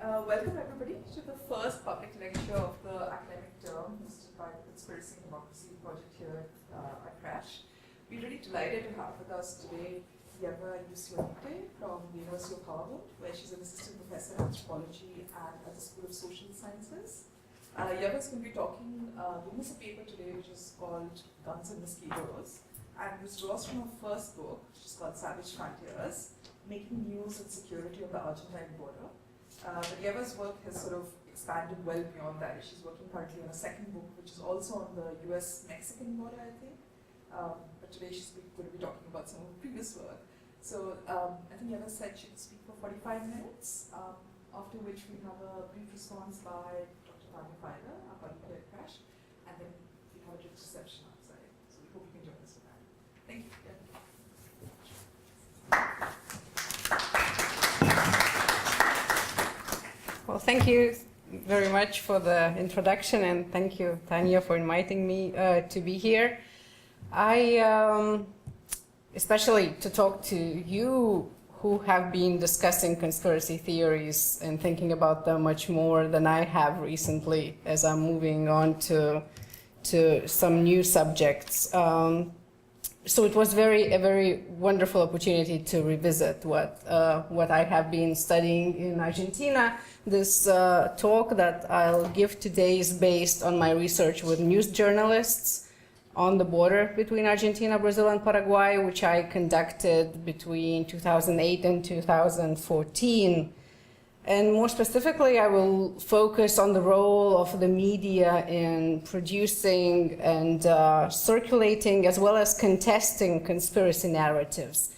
Welcome everybody to the first public lecture of the academic term hosted by the Conspiracy and Democracy project here at CRASSH. We're really delighted to have with us today Ieva Jusionyte from the University of Harvard, where she's an assistant professor in anthropology and at the School of Social Sciences. Ieva is going to be giving us a paper today which is called Guns and Mosquitoes, and this draws from her first book, which is called Savage Frontiers, Making News and Security on the Argentine Border. But Ieva's work has sort of expanded well beyond that. She's working currently on a second book, which is also on the US-Mexican border, I think. But today she's going to be talking about some of her previous work. So I think Ieva said she would speak for 45 minutes, after which we have a brief response by Dr. Ieva, our colleague here at CRASSH, and then we have a reception outside. So we hope you can join us for that. Thank you. Well, thank you very much for the introduction, and thank you, Tanya, for inviting me to be here. Especially to talk to you who have been discussing conspiracy theories and thinking about them much more than I have recently as I'm moving on to some new subjects. So it was a very wonderful opportunity to revisit what I have been studying in Argentina. This talk that I'll give today is based on my research with news journalists on the border between Argentina, Brazil, and Paraguay, which I conducted between 2008 and 2014. And more specifically, I will focus on the role of the media in producing and circulating, as well as contesting conspiracy narratives,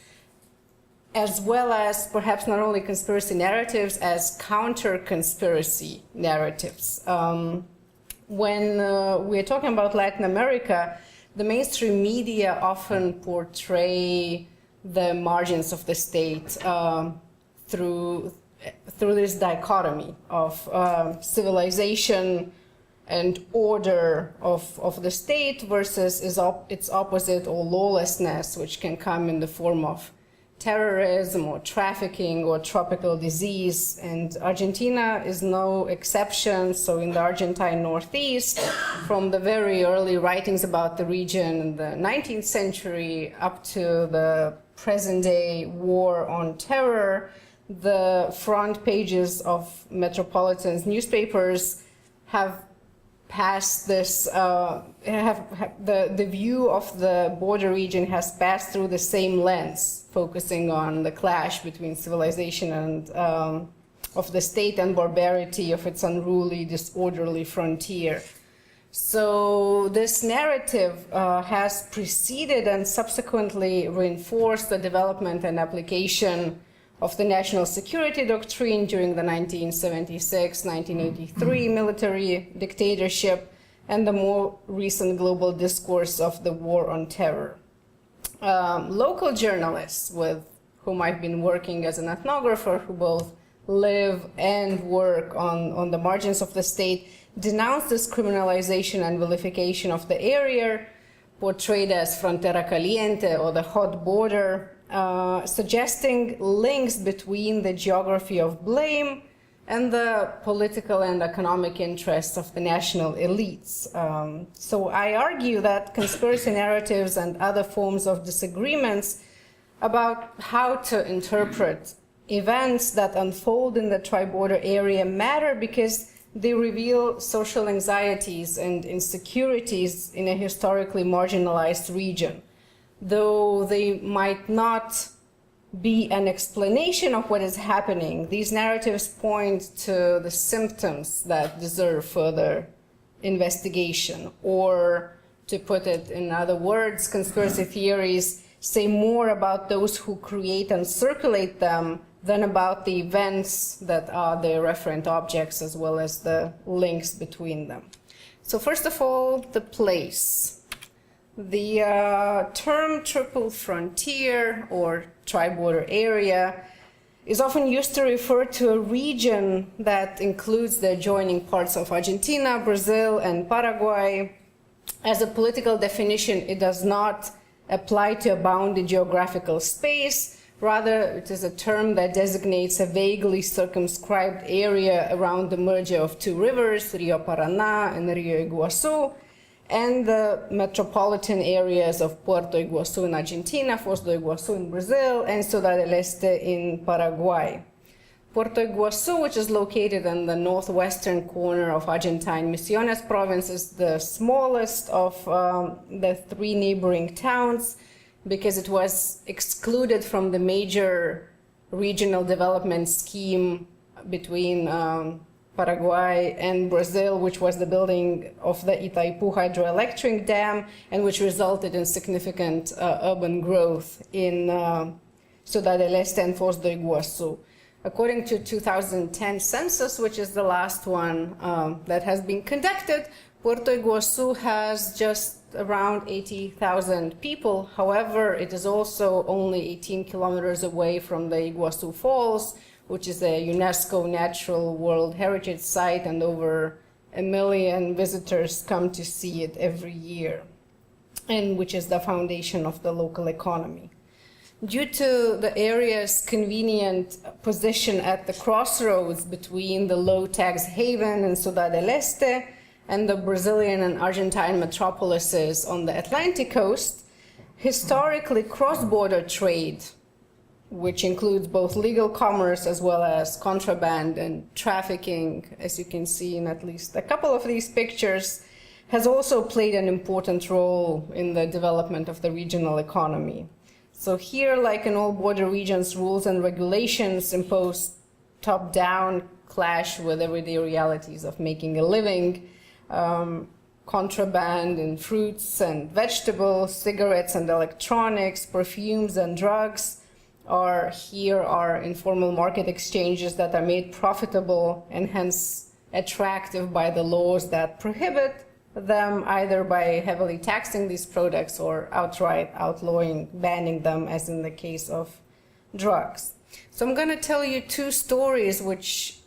as well as perhaps not only conspiracy narratives, as counter-conspiracy narratives. When we're talking about Latin America, the mainstream media often portray the margins of the state through this dichotomy of civilization and order of the state versus its opposite, or lawlessness, which can come in the form of terrorism or trafficking or tropical disease. And Argentina is no exception. So in the Argentine Northeast, from the very early writings about the region in the 19th century up to the present-day war on terror, the front pages of metropolitan newspapers have passed this, the view of the border region has passed through the same lens, focusing on the clash between civilization and of the state and barbarity of its unruly, disorderly frontier. So this narrative has preceded and subsequently reinforced the development and application of the national security doctrine during the 1976-1983 military dictatorship and the more recent global discourse of the war on terror. Local journalists with whom I've been working as an ethnographer, who both live and work on the margins of the state, denounce this criminalization and vilification of the area, portrayed as frontera caliente, or the hot border, suggesting links between the geography of blame and the political and economic interests of the national elites. So I argue that conspiracy narratives and other forms of disagreements about how to interpret events that unfold in the tri-border area matter because they reveal social anxieties and insecurities in a historically marginalized region. Though they might not be an explanation of what is happening, these narratives point to the symptoms that deserve further investigation. Or, to put it in other words, conspiracy theories say more about those who create and circulate them than about the events that are their referent objects, as well as the links between them. So first of all, the place. The term triple frontier or tri-border area is often used to refer to a region that includes the adjoining parts of Argentina, Brazil, and Paraguay. As a political definition, it does not apply to a bounded geographical space, Rather, it is a term that designates a vaguely circumscribed area around the merger of two rivers, Rio Paraná and Rio Iguaçu, and the metropolitan areas of Puerto Iguaçu in Argentina, Foz do Iguaçu in Brazil, and Ciudad del Este in Paraguay. Puerto Iguaçu, which is located in the northwestern corner of Argentine Misiones province, is the smallest of the three neighboring towns, because it was excluded from the major regional development scheme between Paraguay and Brazil, which was the building of the Itaipu hydroelectric dam, and which resulted in significant urban growth in Ciudad del Este and Foz do Iguaçu. According to 2010 census, which is the last one that has been conducted, Puerto Iguaçu has just around 80,000 people. However, it is also only 18 kilometers away from the Iguaçu Falls, which is a UNESCO Natural World Heritage Site, and over 1 million visitors come to see it every year, and which is the foundation of the local economy. Due to the area's convenient position at the crossroads between the low-tax haven in Ciudad del Este and the Brazilian and Argentine metropolises on the Atlantic coast, historically cross-border trade, which includes both legal commerce as well as contraband and trafficking, as you can see in at least a couple of these pictures, has also played an important role in the development of the regional economy. So here, like in all border regions, rules and regulations imposed top-down clash with everyday realities of making a living. Contraband in fruits and vegetables, cigarettes and electronics, perfumes and drugs are informal market exchanges that are made profitable and hence attractive by the laws that prohibit them, either by heavily taxing these products or outright outlawing, banning them, as in the case of drugs. So I'm going to tell you two stories which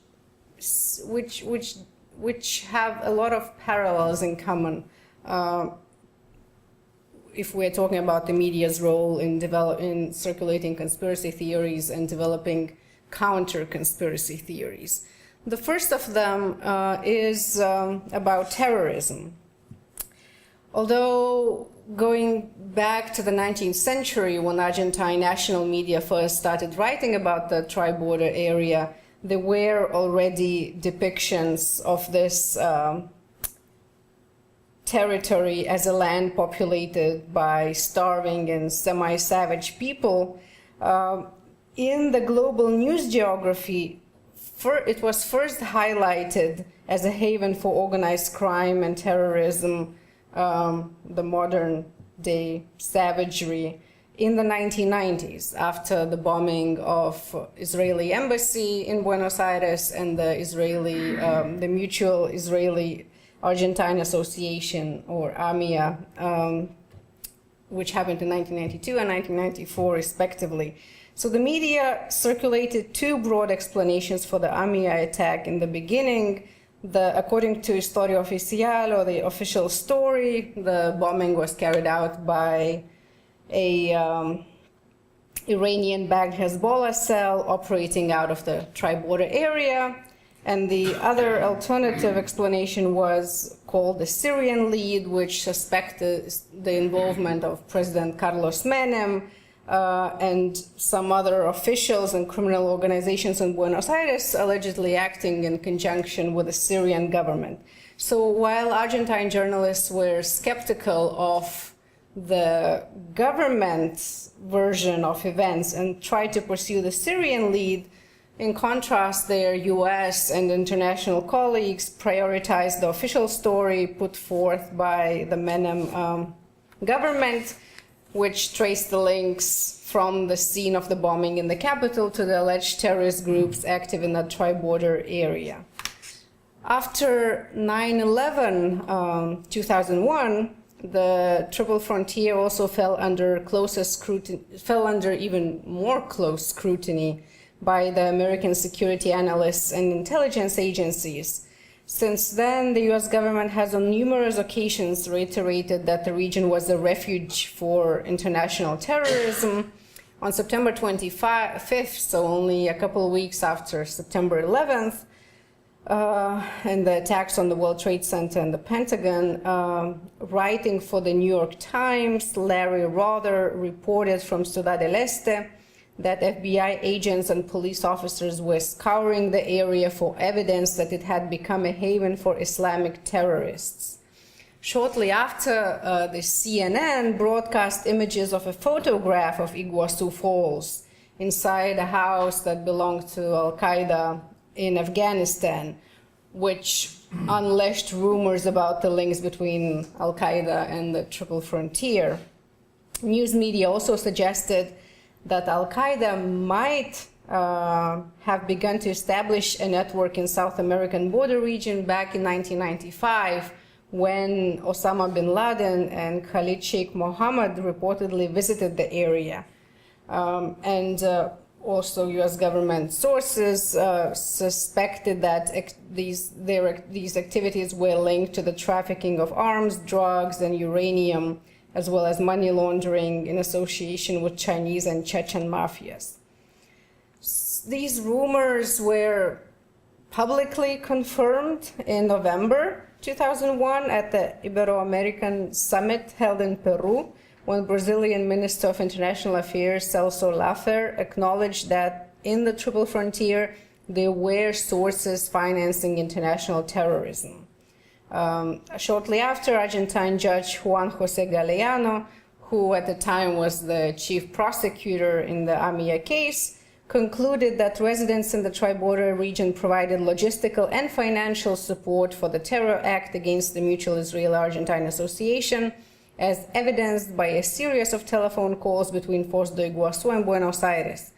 have a lot of parallels in common if we're talking about the media's role in circulating conspiracy theories and developing counter-conspiracy theories. The first of them is about terrorism. Although going back to the 19th century, when Argentine national media first started writing about the tri-border area, there were already depictions of this territory as a land populated by starving and semi-savage people. In the global news geography, it was first highlighted as a haven for organized crime and terrorism, the modern day savagery, in the 1990s, after the bombing of Israeli embassy in Buenos Aires and the Mutual Israeli Argentine Association, or AMIA, which happened in 1992 and 1994 respectively. So the media circulated two broad explanations for the AMIA attack in the beginning. According to Historia Oficial, or the official story, the bombing was carried out by a Iranian-backed Hezbollah cell operating out of the tri-border area. And the other alternative explanation was called the Syrian lead, which suspected the involvement of President Carlos Menem and some other officials and criminal organizations in Buenos Aires allegedly acting in conjunction with the Syrian government. So while Argentine journalists were skeptical of the government's version of events and tried to pursue the Syrian lead, in contrast, their US and international colleagues prioritized the official story put forth by the Menem government, which traced the links from the scene of the bombing in the capital to the alleged terrorist groups active in that tri-border area. After 9/11, 2001, the Triple Frontier also fell under even more close scrutiny by the American security analysts and intelligence agencies. Since then, the US government has on numerous occasions reiterated that the region was a refuge for international terrorism. On September 25th, so only a couple of weeks after September 11th, and the attacks on the World Trade Center and the Pentagon, writing for the New York Times, Larry Rother reported from Ciudad del Este that FBI agents and police officers were scouring the area for evidence that it had become a haven for Islamic terrorists. Shortly after, the CNN broadcast images of a photograph of Iguazu Falls inside a house that belonged to Al-Qaeda in Afghanistan, which unleashed rumors about the links between Al-Qaeda and the Triple Frontier. News media also suggested that Al-Qaeda might have begun to establish a network in South American border region back in 1995, when Osama bin Laden and Khalid Sheikh Mohammed reportedly visited the area. Also, U.S. government sources suspected that these activities were linked to the trafficking of arms, drugs, and uranium, as well as money laundering in association with Chinese and Chechen mafias. These rumors were publicly confirmed in November 2001 at the Ibero-American Summit held in Peru, when Brazilian Minister of International Affairs Celso Laffer acknowledged that in the Triple Frontier there were sources financing international terrorism. Shortly after, Argentine Judge Juan José Galeano, who at the time was the chief prosecutor in the AMIA case, concluded that residents in the tri-border region provided logistical and financial support for the terror act against the Mutual Israel-Argentine Association, as evidenced by a series of telephone calls between Foz do Iguaçu and Buenos Aires.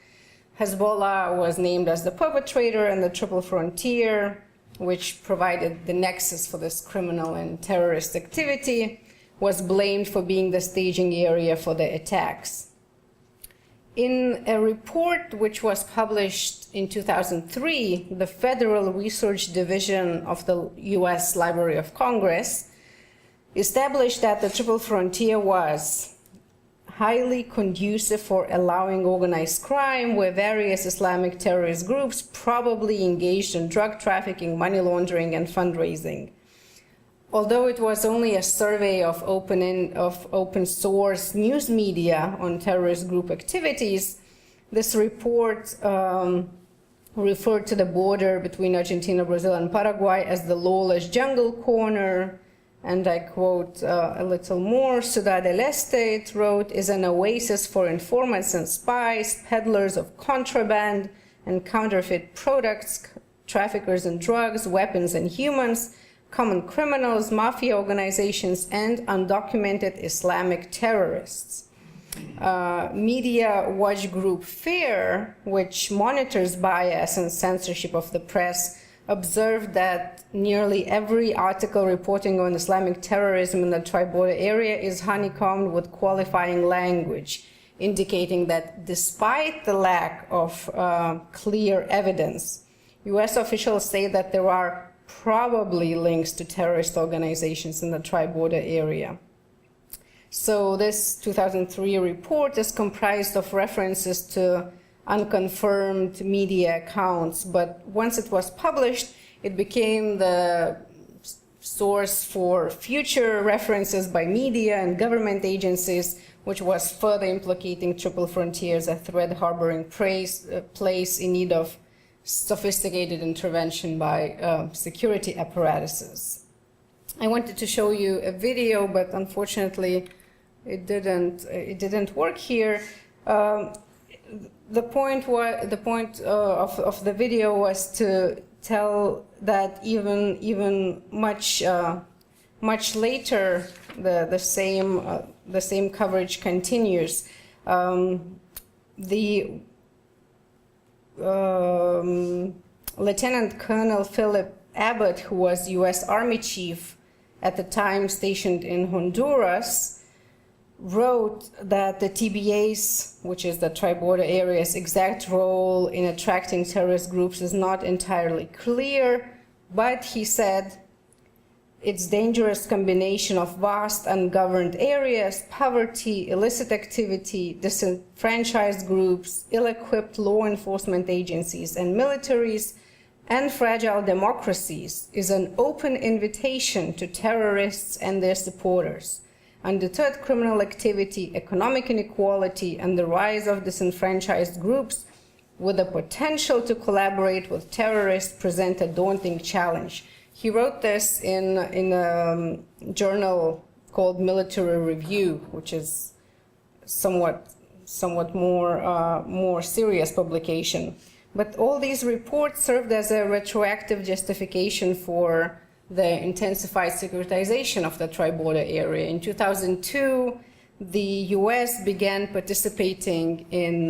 Hezbollah was named as the perpetrator, and the Triple Frontier, which provided the nexus for this criminal and terrorist activity, was blamed for being the staging area for the attacks. In a report which was published in 2003, the Federal Research Division of the U.S. Library of Congress established that the Triple Frontier was highly conducive for allowing organized crime, where various Islamic terrorist groups probably engaged in drug trafficking, money laundering, and fundraising. Although it was only a survey of open source news media on terrorist group activities, this report referred to the border between Argentina, Brazil, and Paraguay as the lawless jungle corner. And I quote a little more, Ciudad del Este, it wrote, is an oasis for informants and spies, peddlers of contraband and counterfeit products, traffickers in drugs, weapons, and humans, common criminals, mafia organizations, and undocumented Islamic terrorists. Media watch group FAIR, which monitors bias and censorship of the press, observed that nearly every article reporting on Islamic terrorism in the tri-border area is honeycombed with qualifying language, indicating that despite the lack of clear evidence, U.S. officials say that there are probably links to terrorist organizations in the tri-border area. So this 2003 report is comprised of references to unconfirmed media accounts, but once it was published, it became the source for future references by media and government agencies, which was further implicating Triple Frontier as a threat harboring place in need of sophisticated intervention by security apparatuses. I wanted to show you a video, but unfortunately it didn't work here. The point of the video was to tell that even much later the same coverage continues. The Lieutenant Colonel Philip Abbott, who was U.S. Army chief at the time stationed in Honduras, wrote that the TBA's, which is the tri-border area's exact role in attracting terrorist groups, is not entirely clear, but he said its dangerous combination of vast ungoverned areas, poverty, illicit activity, disenfranchised groups, ill-equipped law enforcement agencies and militaries, and fragile democracies is an open invitation to terrorists and their supporters. Undeterred criminal activity, economic inequality, and the rise of disenfranchised groups with the potential to collaborate with terrorists present a daunting challenge. He wrote this in a journal called Military Review, which is somewhat more serious publication. But all these reports served as a retroactive justification for the intensified securitization of the tri-border area. In 2002, the U.S. began participating in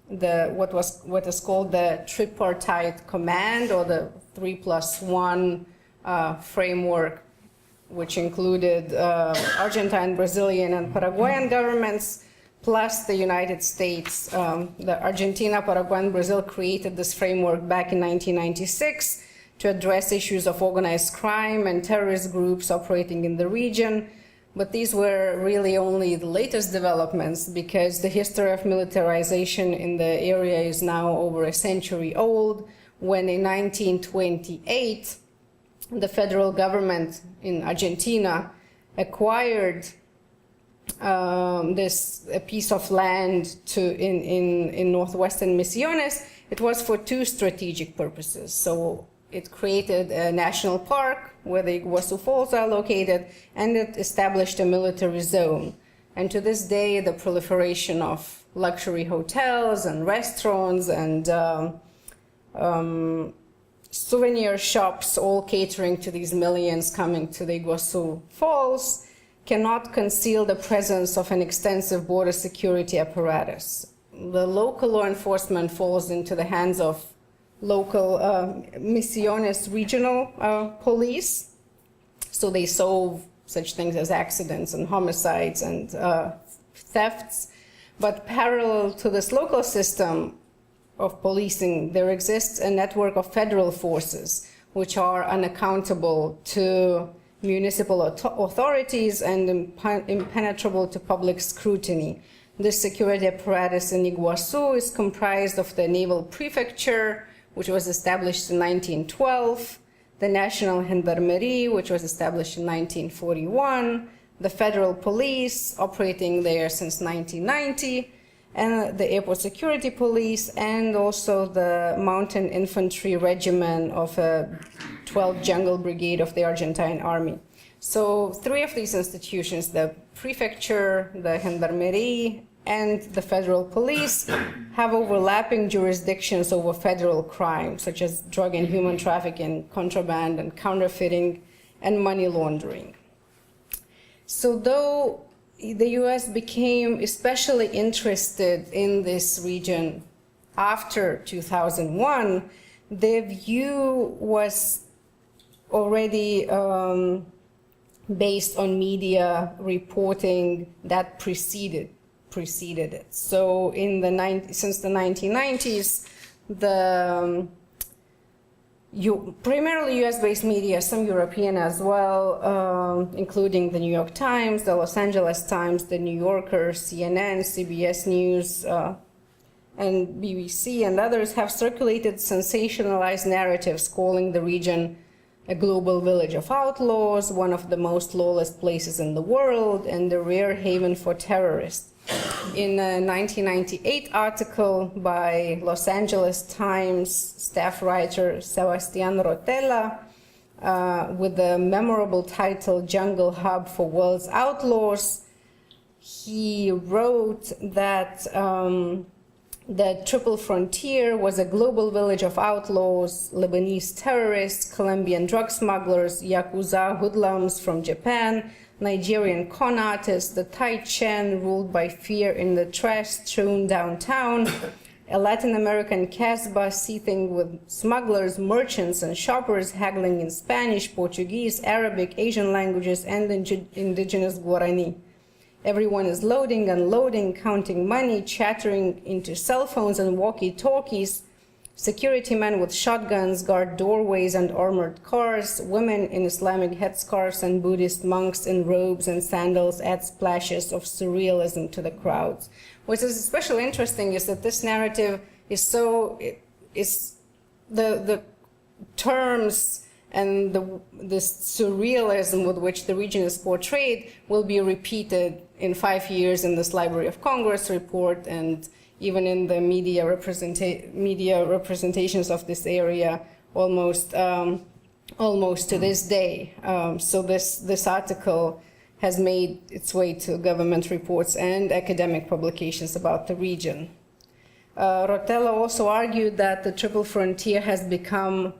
what is called the tripartite command, or the 3+1 framework, which included Argentine, Brazilian, and Paraguayan governments, plus the United States. The Argentina, Paraguay, and Brazil created this framework back in 1996 to address issues of organized crime and terrorist groups operating in the region. But these were really only the latest developments, because the history of militarization in the area is now over a century old, when in 1928, the federal government in Argentina acquired a piece of land in northwestern Misiones. It was for two strategic purposes. So it created a national park where the Iguazu Falls are located, and it established a military zone. And to this day, the proliferation of luxury hotels and restaurants and souvenir shops, all catering to these millions coming to the Iguazu Falls, cannot conceal the presence of an extensive border security apparatus. The local law enforcement falls into the hands of local Misiones regional police. So they solve such things as accidents and homicides and thefts. But parallel to this local system of policing, there exists a network of federal forces which are unaccountable to municipal authorities and impenetrable to public scrutiny. This security apparatus in Iguazu is comprised of the Naval Prefecture, which was established in 1912, the National Gendarmerie, which was established in 1941, the Federal Police, operating there since 1990, and the Airport Security Police, and also the Mountain Infantry Regiment of a 12th Jungle Brigade of the Argentine Army. So three of these institutions, the Prefecture, the Gendarmerie, and the Federal Police, have overlapping jurisdictions over federal crimes, such as drug and human trafficking, contraband and counterfeiting, and money laundering. So though the US became especially interested in this region after 2001, their view was already based on media reporting that preceded it. So since the 1990s, primarily US-based media, some European as well, including the New York Times, the Los Angeles Times, the New Yorker, CNN, CBS News, and BBC and others, have circulated sensationalized narratives calling the region a global village of outlaws, one of the most lawless places in the world, and a rare haven for terrorists. In a 1998 article by Los Angeles Times staff writer Sebastian Rotella, with the memorable title Jungle Hub for World's Outlaws, he wrote that the Triple Frontier was a global village of outlaws, Lebanese terrorists, Colombian drug smugglers, Yakuza hoodlums from Japan, Nigerian con artists, the Tai Chen ruled by fear in the trash strewn downtown, a Latin American Casbah seething with smugglers, merchants, and shoppers haggling in Spanish, Portuguese, Arabic, Asian languages, and indigenous Guarani. Everyone is loading, unloading, counting money, chattering into cell phones and walkie-talkies, Security men with shotguns guard doorways and armored cars. Women in Islamic headscarves and Buddhist monks in robes and sandals add splashes of surrealism to the crowds. What is especially interesting is that this narrative is the terms and this surrealism with which the region is portrayed will be repeated in 5 years in this Library of Congress report and even in the media representations of this area almost to this day. So this article has made its way to government reports and academic publications about the region. Rotella also argued that the Triple Frontier has become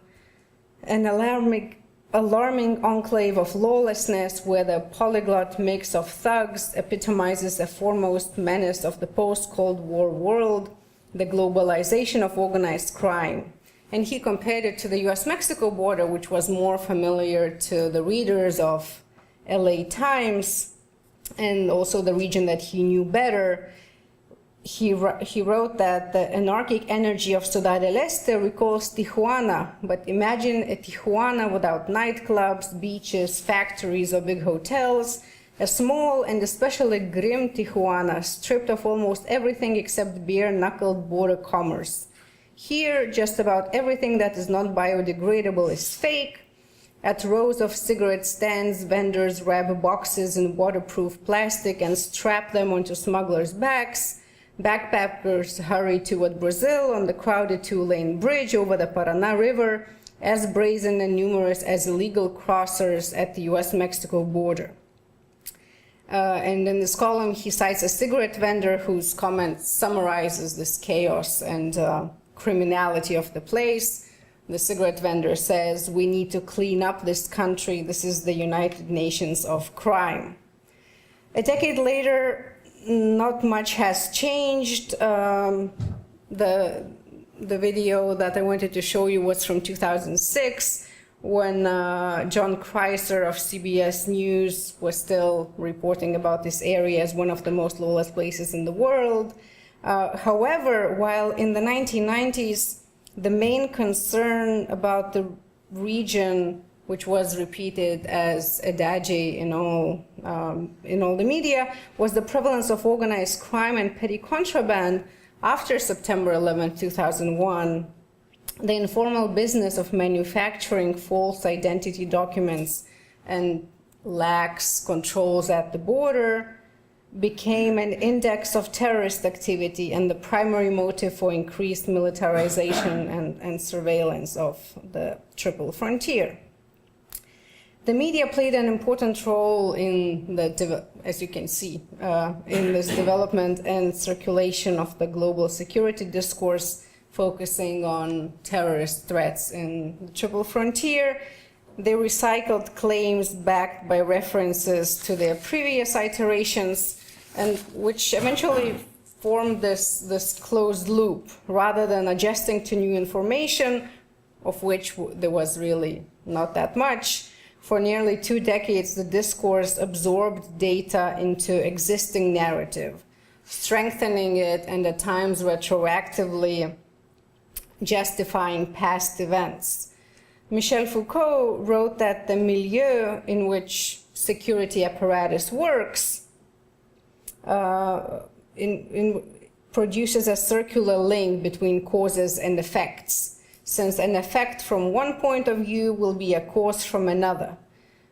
an alarming enclave of lawlessness where the polyglot mix of thugs epitomizes a foremost menace of the post-Cold War world, the globalization of organized crime. And he compared it to the US-Mexico border, which was more familiar to the readers of LA Times and also the region that he knew better. He wrote that the anarchic energy of Ciudad del Este recalls Tijuana, but imagine a Tijuana without nightclubs, beaches, factories, or big hotels, a small and especially grim Tijuana, stripped of almost everything except bare-knuckled border commerce. Here, just about everything that is not biodegradable is fake. At rows of cigarette stands, vendors wrap boxes in waterproof plastic and strap them onto smugglers' backs. Backpackers hurry toward Brazil on the crowded two-lane bridge over the Paraná River, as brazen and numerous as illegal crossers at the US-Mexico border. And in this column, he cites a cigarette vendor whose comment summarizes this chaos and criminality of the place. The cigarette vendor says, "We need to clean up this country. This is the United Nations of crime." A decade later, not much has changed. The video that I wanted to show you was from 2006 when John Kreiser of CBS News was still reporting about this area as one of the most lawless places in the world. However, while in the 1990s, the main concern about the region, which was repeated as adage in all the media, was the prevalence of organized crime and petty contraband after September 11, 2001. The informal business of manufacturing false identity documents and lax controls at the border became an index of terrorist activity and the primary motive for increased militarization and surveillance of the Triple Frontier. The media played an important role in as you can see, in this development and circulation of the global security discourse, focusing on terrorist threats in the Triple Frontier. They recycled claims backed by references to their previous iterations, and which eventually formed this closed loop, rather than adjusting to new information, of which there was really not that much. For nearly 2 decades, the discourse absorbed data into existing narrative, strengthening it and at times retroactively justifying past events. Michel Foucault wrote that the milieu in which security apparatus works produces a circular link between causes and effects, since an effect from one point of view will be a cause from another.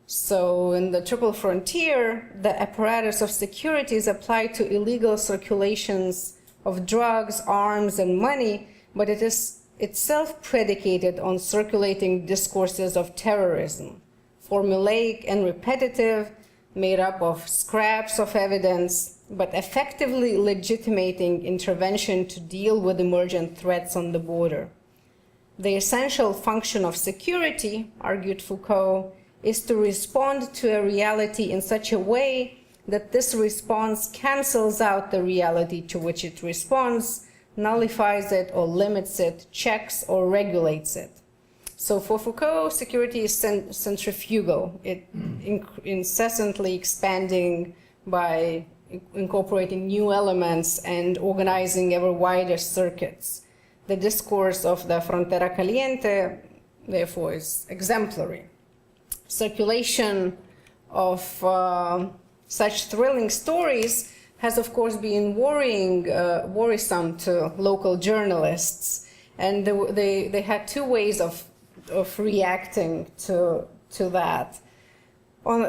So in the Triple Frontier, the apparatus of security is applied to illegal circulations of drugs, arms, and money, but it is itself predicated on circulating discourses of terrorism, formulaic and repetitive, made up of scraps of evidence, but effectively legitimating intervention to deal with emergent threats on the border. The essential function of security, argued Foucault, is to respond to a reality in such a way that this response cancels out the reality to which it responds, nullifies it or limits it, checks or regulates it. So for Foucault, security is centrifugal. It incessantly expanding by incorporating new elements and organizing ever wider circuits. The discourse of the Frontera Caliente, therefore, is exemplary. Circulation of such thrilling stories has, of course, been worrisome to local journalists, and they had two ways of reacting to that.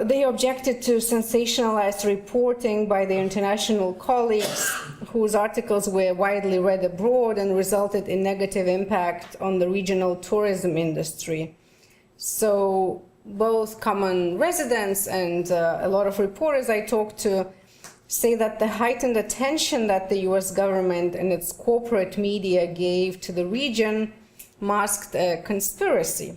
They objected to sensationalized reporting by their international colleagues, whose articles were widely read abroad and resulted in negative impact on the regional tourism industry. So both common residents and a lot of reporters I talked to say that the heightened attention that the US government and its corporate media gave to the region masked a conspiracy.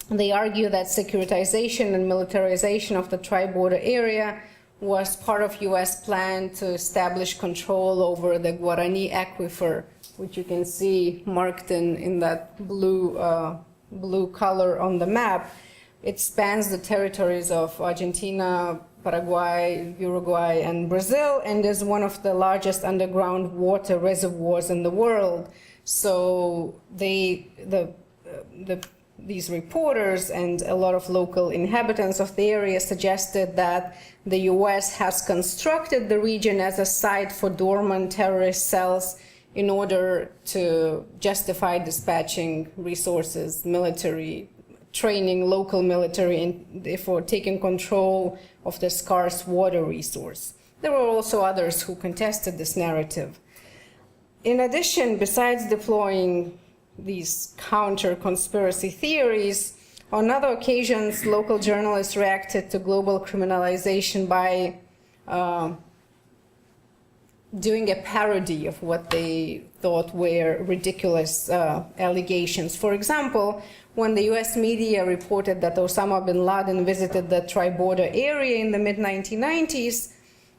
They argue that securitization and militarization of the tri-border area was part of US plan to establish control over the Guarani aquifer, which you can see marked in that blue color on the map. It spans the territories of Argentina, Paraguay, Uruguay, and Brazil, and is one of the largest underground water reservoirs in the world. So these reporters and a lot of local inhabitants of the area suggested that the US has constructed the region as a site for dormant terrorist cells in order to justify dispatching resources, military training, local military, and therefore taking control of the scarce water resource. There were also others who contested this narrative. In addition, besides deploying these counter-conspiracy theories, on other occasions, local journalists reacted to global criminalization by doing a parody of what they thought were ridiculous allegations. For example, when the US media reported that Osama bin Laden visited the tri-border area in the mid-1990s,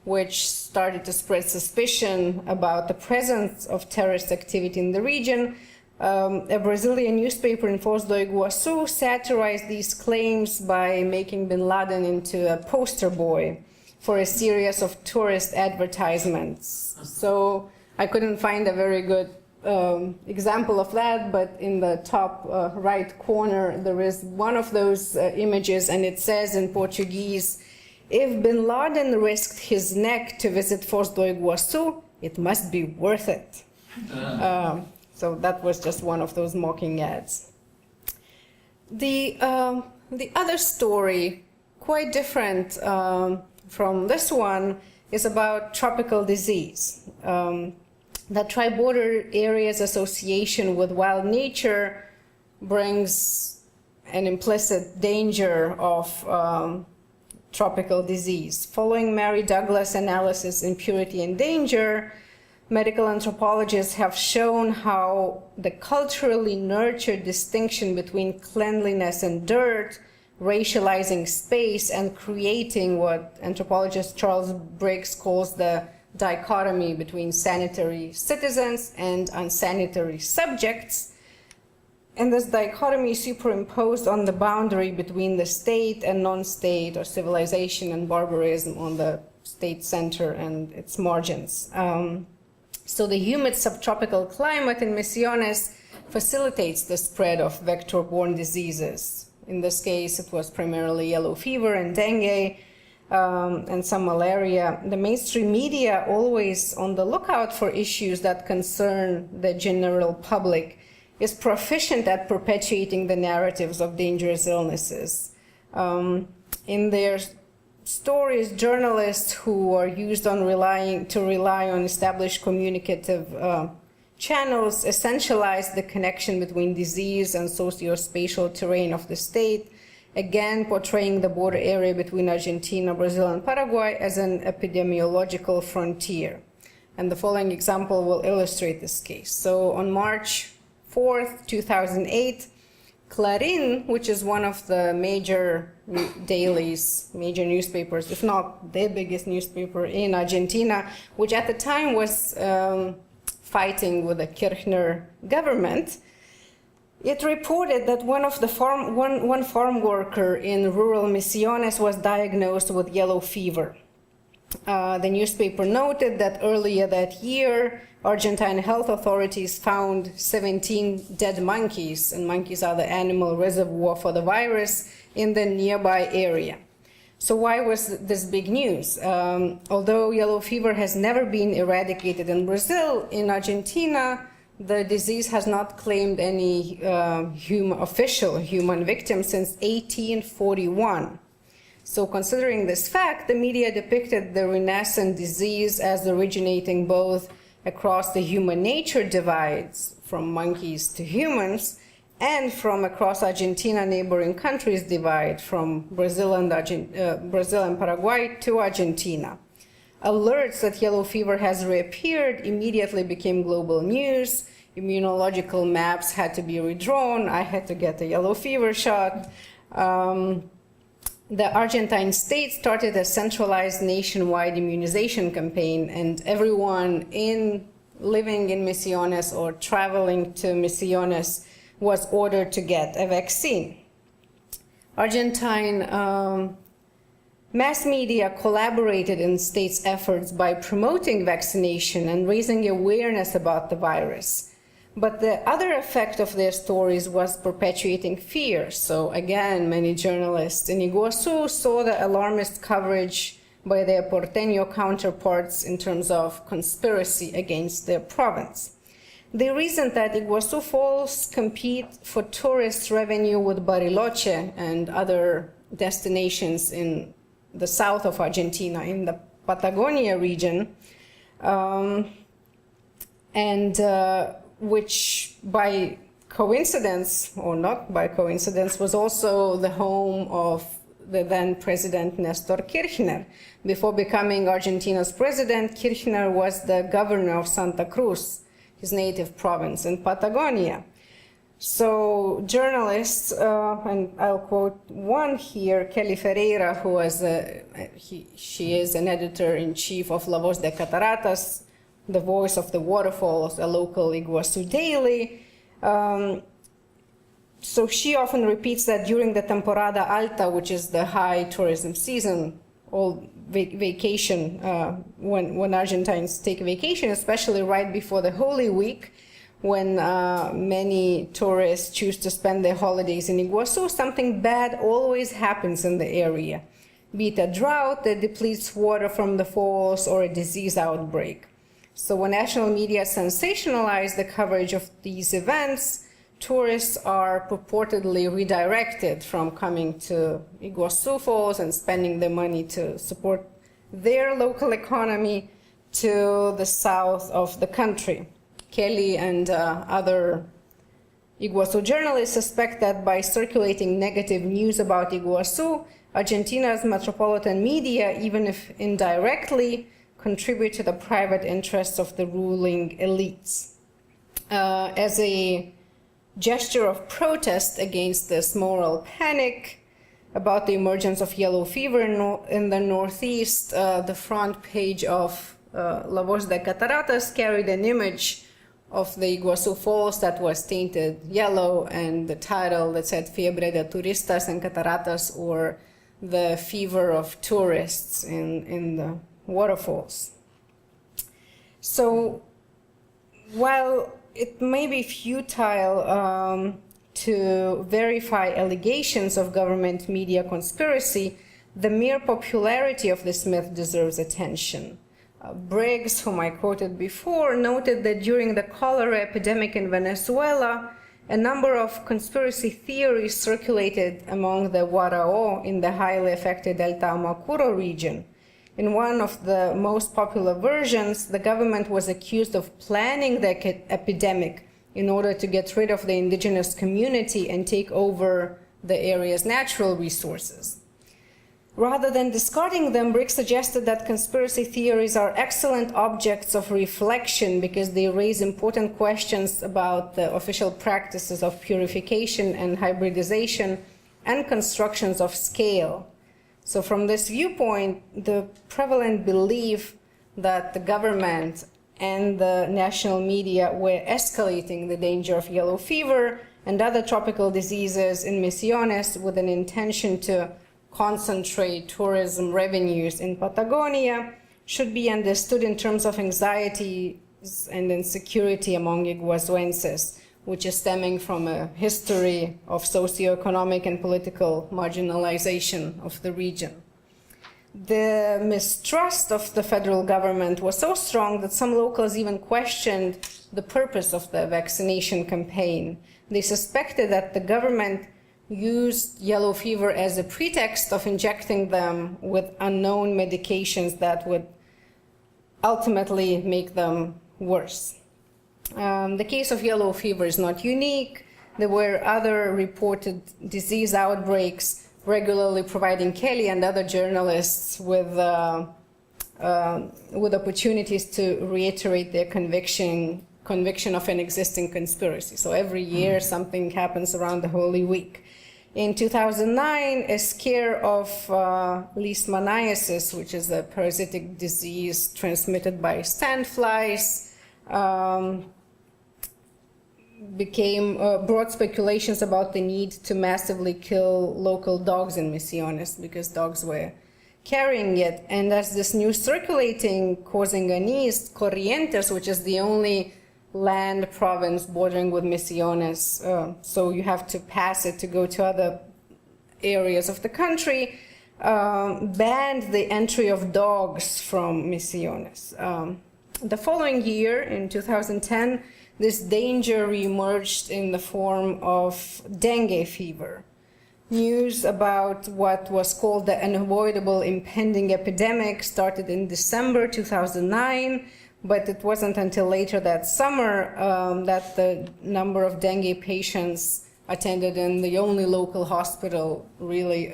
which started to spread suspicion about the presence of terrorist activity in the region, a Brazilian newspaper in Foz do Iguaçu satirized these claims by making bin Laden into a poster boy for a series of tourist advertisements. So I couldn't find a very good example of that, but in the top right corner there is one of those images, and it says in Portuguese, "If bin Laden risked his neck to visit Foz do Iguaçu, it must be worth it." So that was just one of those mocking ads. The other story, quite different from this one, is about tropical disease. The Tri-Border Areas Association with Wild Nature brings an implicit danger of tropical disease. Following Mary Douglas' analysis in Purity and Danger, medical anthropologists have shown how the culturally nurtured distinction between cleanliness and dirt, racializing space, and creating what anthropologist Charles Briggs calls the dichotomy between sanitary citizens and unsanitary subjects. And this dichotomy is superimposed on the boundary between the state and non-state, or civilization and barbarism on the state center and its margins. So the humid subtropical climate in Misiones facilitates the spread of vector-borne diseases. In this case, it was primarily yellow fever and dengue, and some malaria. The mainstream media, always on the lookout for issues that concern the general public, is proficient at perpetuating the narratives of dangerous illnesses. In their stories, journalists who are used to rely on established communicative channels essentialize the connection between disease and socio-spatial terrain of the state, again portraying the border area between Argentina, Brazil, and Paraguay as an epidemiological frontier. And the following example will illustrate this case. So on March 4th, 2008, Clarín, which is one of the major dailies, major newspapers, if not the biggest newspaper in Argentina, which at the time was fighting with the Kirchner government, it reported that one farm worker in rural Misiones was diagnosed with yellow fever. The newspaper noted that earlier that year, Argentine health authorities found 17 dead monkeys, and monkeys are the animal reservoir for the virus, in the nearby area. So why was this big news? Although yellow fever has never been eradicated in Brazil, in Argentina, the disease has not claimed any official human victims since 1841. So considering this fact, the media depicted the renascent disease as originating both across the human-nature divides, from monkeys to humans, and from across Argentina neighboring countries divide, from Brazil and Paraguay to Argentina. Alerts that yellow fever has reappeared immediately became global news. Immunological maps had to be redrawn. I had to get a yellow fever shot. The Argentine state started a centralized nationwide immunization campaign, and everyone living in Misiones or traveling to Misiones was ordered to get a vaccine. Argentine mass media collaborated in state's efforts by promoting vaccination and raising awareness about the virus. But the other effect of their stories was perpetuating fear. So again, many journalists in Iguazu saw the alarmist coverage by their porteño counterparts in terms of conspiracy against their province. They reasoned that Iguazu Falls compete for tourist revenue with Bariloche and other destinations in the south of Argentina, in the Patagonia region, which by coincidence, or not by coincidence, was also the home of the then President Nestor Kirchner. Before becoming Argentina's president, Kirchner was the governor of Santa Cruz, his native province in Patagonia. So journalists, and I'll quote one here, Kelly Ferreira, who was she is an editor-in-chief of La Voz de Cataratas, the voice of the waterfalls, a local Iguazu daily. So she often repeats that during the temporada alta, which is the high tourism season, all vacation, when Argentines take vacation, especially right before the Holy Week, when many tourists choose to spend their holidays in Iguazu, something bad always happens in the area, be it a drought that depletes water from the falls or a disease outbreak. So when national media sensationalize the coverage of these events, tourists are purportedly redirected from coming to Iguazu Falls and spending their money to support their local economy to the south of the country. Kelly and other Iguazu journalists suspect that by circulating negative news about Iguazu, Argentina's metropolitan media, even if indirectly, contribute to the private interests of the ruling elites. As a gesture of protest against this moral panic about the emergence of yellow fever in the Northeast, the front page of La Voz de Cataratas carried an image of the Iguazu Falls that was tainted yellow, and the title that said Fiebre de Turistas en Cataratas, or the fever of tourists in the waterfalls. So while it may be futile to verify allegations of government media conspiracy, the mere popularity of this myth deserves attention. Briggs, whom I quoted before, noted that during the cholera epidemic in Venezuela, a number of conspiracy theories circulated among the Warao in the highly affected El Tamacuro region. In one of the most popular versions, the government was accused of planning the epidemic in order to get rid of the indigenous community and take over the area's natural resources. Rather than discarding them, Briggs suggested that conspiracy theories are excellent objects of reflection because they raise important questions about the official practices of purification and hybridization and constructions of scale. So from this viewpoint, the prevalent belief that the government and the national media were escalating the danger of yellow fever and other tropical diseases in Misiones with an intention to concentrate tourism revenues in Patagonia should be understood in terms of anxieties and insecurity among Iguazuenses, which is stemming from a history of socioeconomic and political marginalization of the region. The mistrust of the federal government was so strong that some locals even questioned the purpose of the vaccination campaign. They suspected that the government used yellow fever as a pretext of injecting them with unknown medications that would ultimately make them worse. The case of yellow fever is not unique. There were other reported disease outbreaks, regularly providing Kelly and other journalists with opportunities to reiterate their conviction of an existing conspiracy. So every year something happens around the Holy Week. In 2009, a scare of Leishmaniasis, which is a parasitic disease transmitted by sandflies, brought speculations about the need to massively kill local dogs in Misiones because dogs were carrying it. And as this news circulating, causing unease, Corrientes, which is the only land province bordering with Misiones, so you have to pass it to go to other areas of the country, banned the entry of dogs from Misiones. The following year, in 2010, this danger reemerged in the form of dengue fever. News about what was called the unavoidable impending epidemic started in December 2009, but it wasn't until later that summer that the number of dengue patients attended in the only local hospital really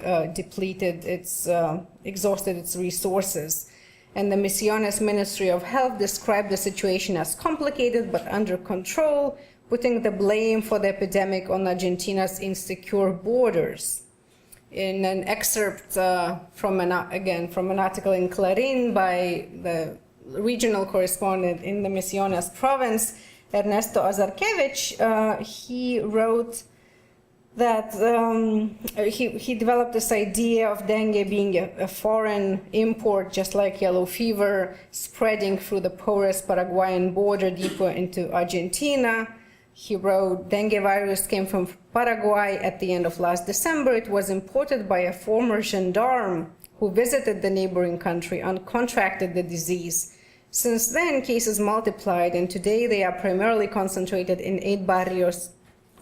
exhausted its resources. And the Misiones Ministry of Health described the situation as complicated but under control, putting the blame for the epidemic on Argentina's insecure borders. In an excerpt from an article in Clarín by the regional correspondent in the Misiones province, Ernesto Azarkevich, he wrote that he developed this idea of dengue being a foreign import, just like yellow fever, spreading through the porous Paraguayan border deeper into Argentina. He wrote, dengue virus came from Paraguay at the end of last December. It was imported by a former gendarme who visited the neighboring country and contracted the disease. Since then, cases multiplied, and today they are primarily concentrated in 8 barrios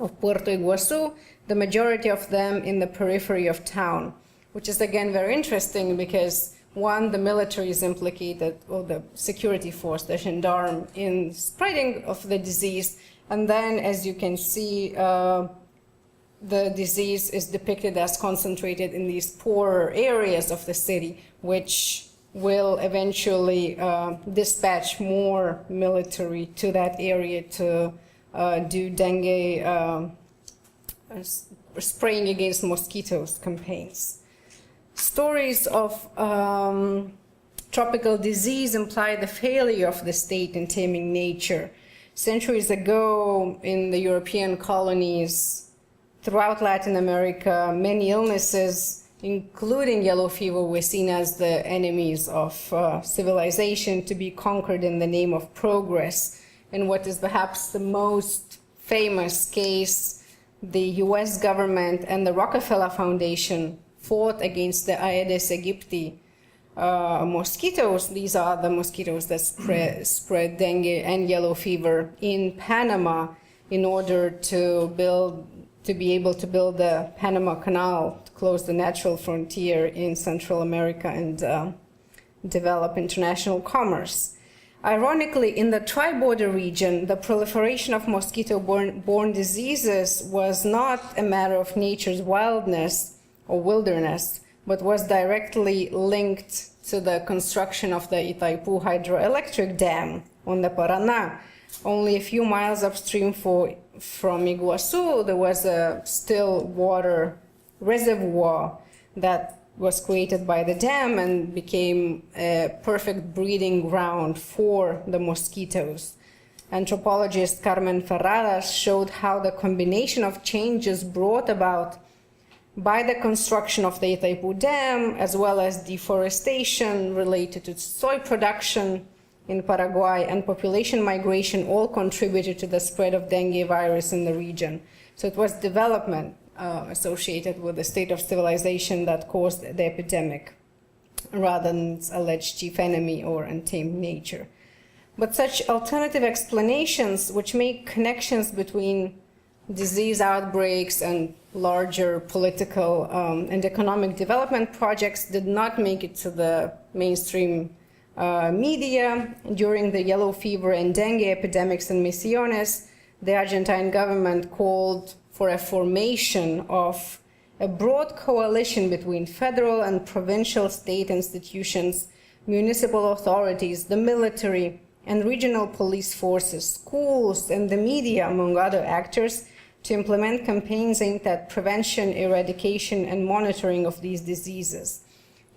of Puerto Iguazu, the majority of them in the periphery of town, which is again very interesting because one, the military is implicated, or the security force, the gendarme, in spreading of the disease, and then as you can see, the disease is depicted as concentrated in these poorer areas of the city, which will eventually dispatch more military to that area to do dengue spraying against mosquitoes campaigns. Stories of tropical disease imply the failure of the state in taming nature. Centuries ago, in the European colonies, throughout Latin America, many illnesses, including yellow fever, were seen as the enemies of civilization to be conquered in the name of progress. And what is perhaps the most famous case, the US government and the Rockefeller Foundation fought against the Aedes aegypti mosquitoes. These are the mosquitoes that spread dengue and yellow fever in Panama in order to be able to build the Panama Canal to close the natural frontier in Central America and develop international commerce. Ironically, in the tri-border region, the proliferation of mosquito-borne diseases was not a matter of nature's wildness or wilderness, but was directly linked to the construction of the Itaipu hydroelectric dam on the Paraná. Only a few miles upstream from Iguazu, there was a still water reservoir that was created by the dam and became a perfect breeding ground for the mosquitoes. Anthropologist Carmen Ferradas showed how the combination of changes brought about by the construction of the Itaipu Dam, as well as deforestation related to soy production in Paraguay and population migration, all contributed to the spread of dengue virus in the region. So it was development associated with the state of civilization that caused the epidemic, rather than its alleged chief enemy or untamed nature. But such alternative explanations, which make connections between disease outbreaks and larger political and economic development projects, did not make it to the mainstream media. During the yellow fever and dengue epidemics in Misiones, the Argentine government called for a formation of a broad coalition between federal and provincial state institutions, municipal authorities, the military, and regional police forces, schools, and the media, among other actors, to implement campaigns aimed at prevention, eradication, and monitoring of these diseases.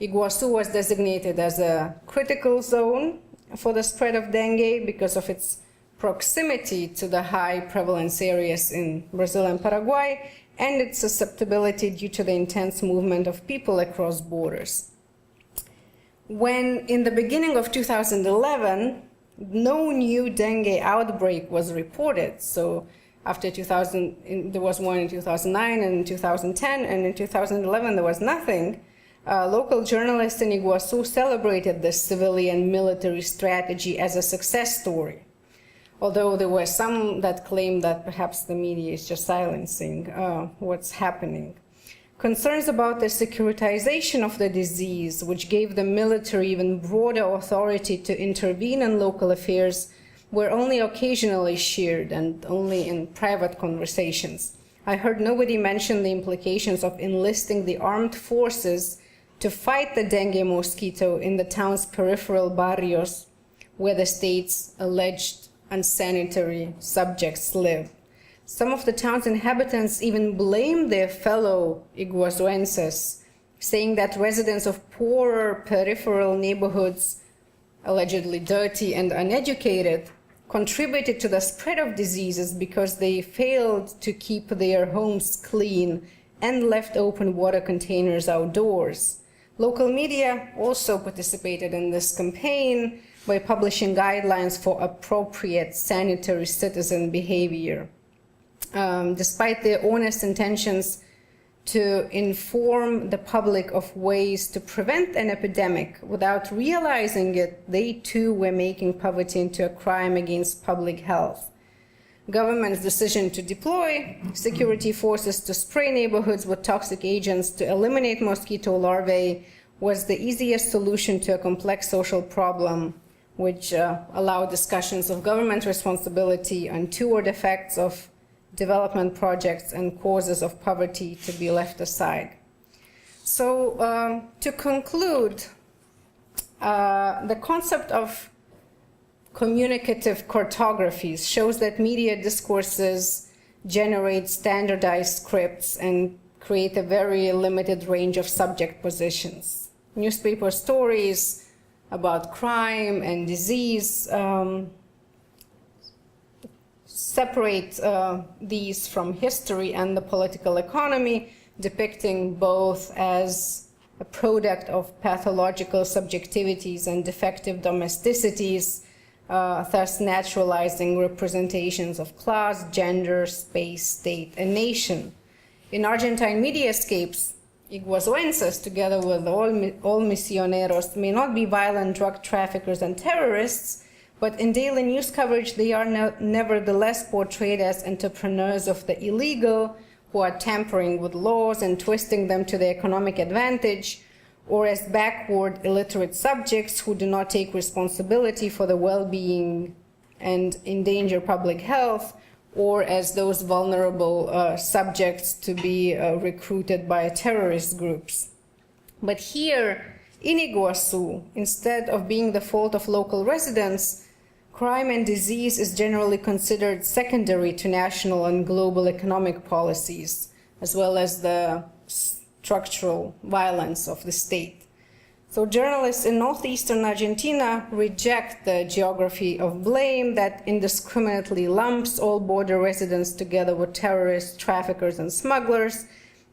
Iguazu was designated as a critical zone for the spread of dengue because of its proximity to the high prevalence areas in Brazil and Paraguay, and its susceptibility due to the intense movement of people across borders. When, in the beginning of 2011, no new dengue outbreak was reported, so after 2000, there was one in 2009 and in 2010, and in 2011 there was nothing. Local journalists in Iguazu celebrated this civilian military strategy as a success story, although there were some that claimed that perhaps the media is just silencing what's happening. Concerns about the securitization of the disease, which gave the military even broader authority to intervene in local affairs, were only occasionally shared and only in private conversations. I heard nobody mention the implications of enlisting the armed forces to fight the dengue mosquito in the town's peripheral barrios, where the state's alleged unsanitary subjects live. Some of the town's inhabitants even blamed their fellow Iguazuenses, saying that residents of poorer peripheral neighborhoods, allegedly dirty and uneducated, contributed to the spread of diseases because they failed to keep their homes clean and left open water containers outdoors. Local media also participated in this campaign by publishing guidelines for appropriate sanitary citizen behavior. Despite their honest intentions to inform the public of ways to prevent an epidemic, without realizing it, they too were making poverty into a crime against public health. Government's decision to deploy security forces to spray neighborhoods with toxic agents to eliminate mosquito larvae was the easiest solution to a complex social problem, which allowed discussions of government responsibility, untoward effects of development projects, and causes of poverty to be left aside. So to conclude, the concept of communicative cartographies shows that media discourses generate standardized scripts and create a very limited range of subject positions. Newspaper stories about crime and disease separate these from history and the political economy, depicting both as a product of pathological subjectivities and defective domesticities, thus naturalizing representations of class, gender, space, state, and nation. In Argentine mediascapes, Iguazuenses, together with all misioneros, may not be violent drug traffickers and terrorists, but in daily news coverage, they are nevertheless portrayed as entrepreneurs of the illegal, who are tampering with laws and twisting them to their economic advantage, or as backward, illiterate subjects who do not take responsibility for the well-being and endanger public health, or as those vulnerable subjects to be recruited by terrorist groups. But here, in Iguazu, instead of being the fault of local residents, crime and disease is generally considered secondary to national and global economic policies, as well as the structural violence of the state. So journalists in northeastern Argentina reject the geography of blame that indiscriminately lumps all border residents together with terrorists, traffickers, and smugglers,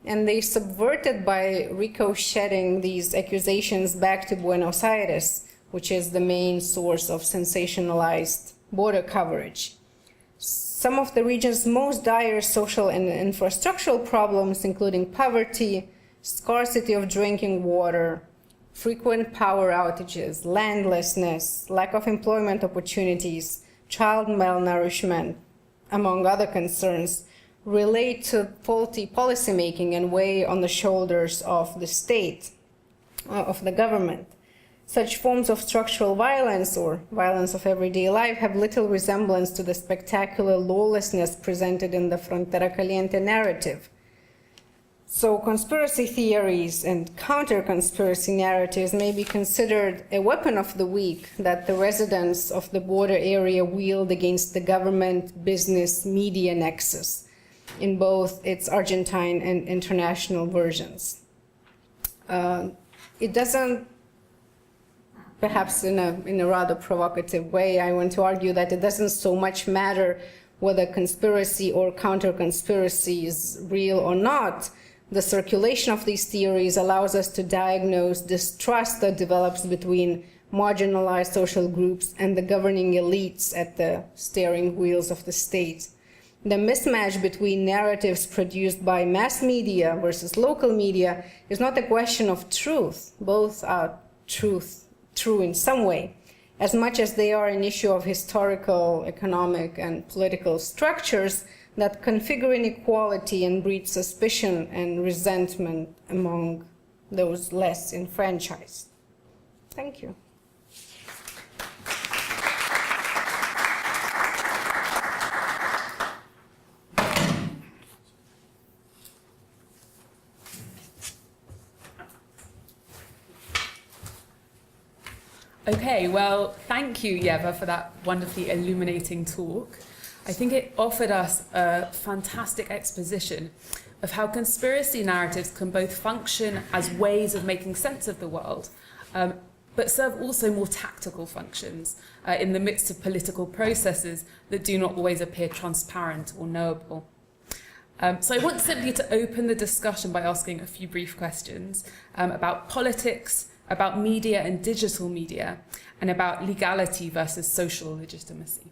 and they subverted by ricocheting these accusations back to Buenos Aires, which is the main source of sensationalized border coverage. Some of the region's most dire social and infrastructural problems, including poverty, scarcity of drinking water, frequent power outages, landlessness, lack of employment opportunities, child malnourishment, among other concerns, relate to faulty policymaking and weigh on the shoulders of the state, of the government. Such forms of structural violence or violence of everyday life have little resemblance to the spectacular lawlessness presented in the Frontera Caliente narrative. So conspiracy theories and counter-conspiracy narratives may be considered a weapon of the weak that the residents of the border area wield against the government, business, media nexus in both its Argentine and international versions. It doesn't, perhaps in a rather provocative way, I want to argue that it doesn't so much matter whether conspiracy or counter-conspiracy is real or not. The circulation of these theories allows us to diagnose distrust that develops between marginalized social groups and the governing elites at the steering wheels of the state. The mismatch between narratives produced by mass media versus local media is not a question of truth. Both are true in some way, as much as they are an issue of historical, economic, and political structures that configure inequality and breed suspicion and resentment among those less enfranchised. Thank you. Okay, well, thank you, Ieva, for that wonderfully illuminating talk. I think it offered us a fantastic exposition of how conspiracy narratives can both function as ways of making sense of the world, but serve also more tactical functions in the midst of political processes that do not always appear transparent or knowable. So I want simply to open the discussion by asking a few brief questions about politics, about media and digital media, and about legality versus social legitimacy.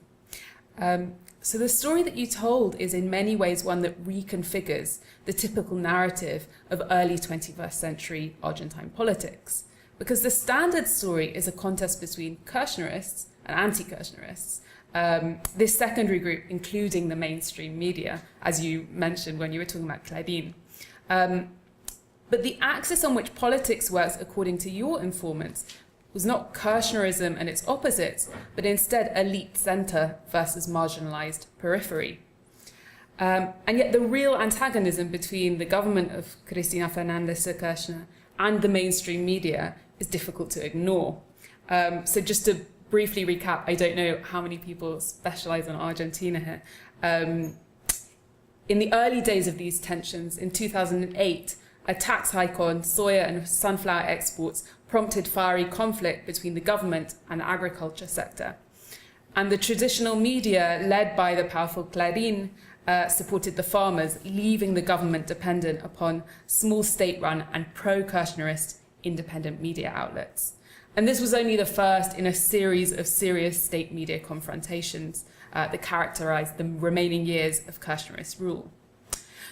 So the story that you told is in many ways one that reconfigures the typical narrative of early 21st century Argentine politics, because the standard story is a contest between Kirchnerists and anti-Kirchnerists, this secondary group including the mainstream media, as you mentioned when you were talking about Clarín. But the axis on which politics works, according to your informants, was not Kirchnerism and its opposites, but instead elite centre versus marginalised periphery. And yet the real antagonism between the government of Cristina Fernández de Kirchner and the mainstream media is difficult to ignore. So just to briefly recap, I don't know how many people specialise in Argentina here. In the early days of these tensions, in 2008, a tax hike on soya and sunflower exports prompted fiery conflict between the government and the agriculture sector. And the traditional media, led by the powerful Clarín, supported the farmers, leaving the government dependent upon small state-run and pro-Kirchnerist independent media outlets. And this was only the first in a series of serious state media confrontations that characterized the remaining years of Kirchnerist rule.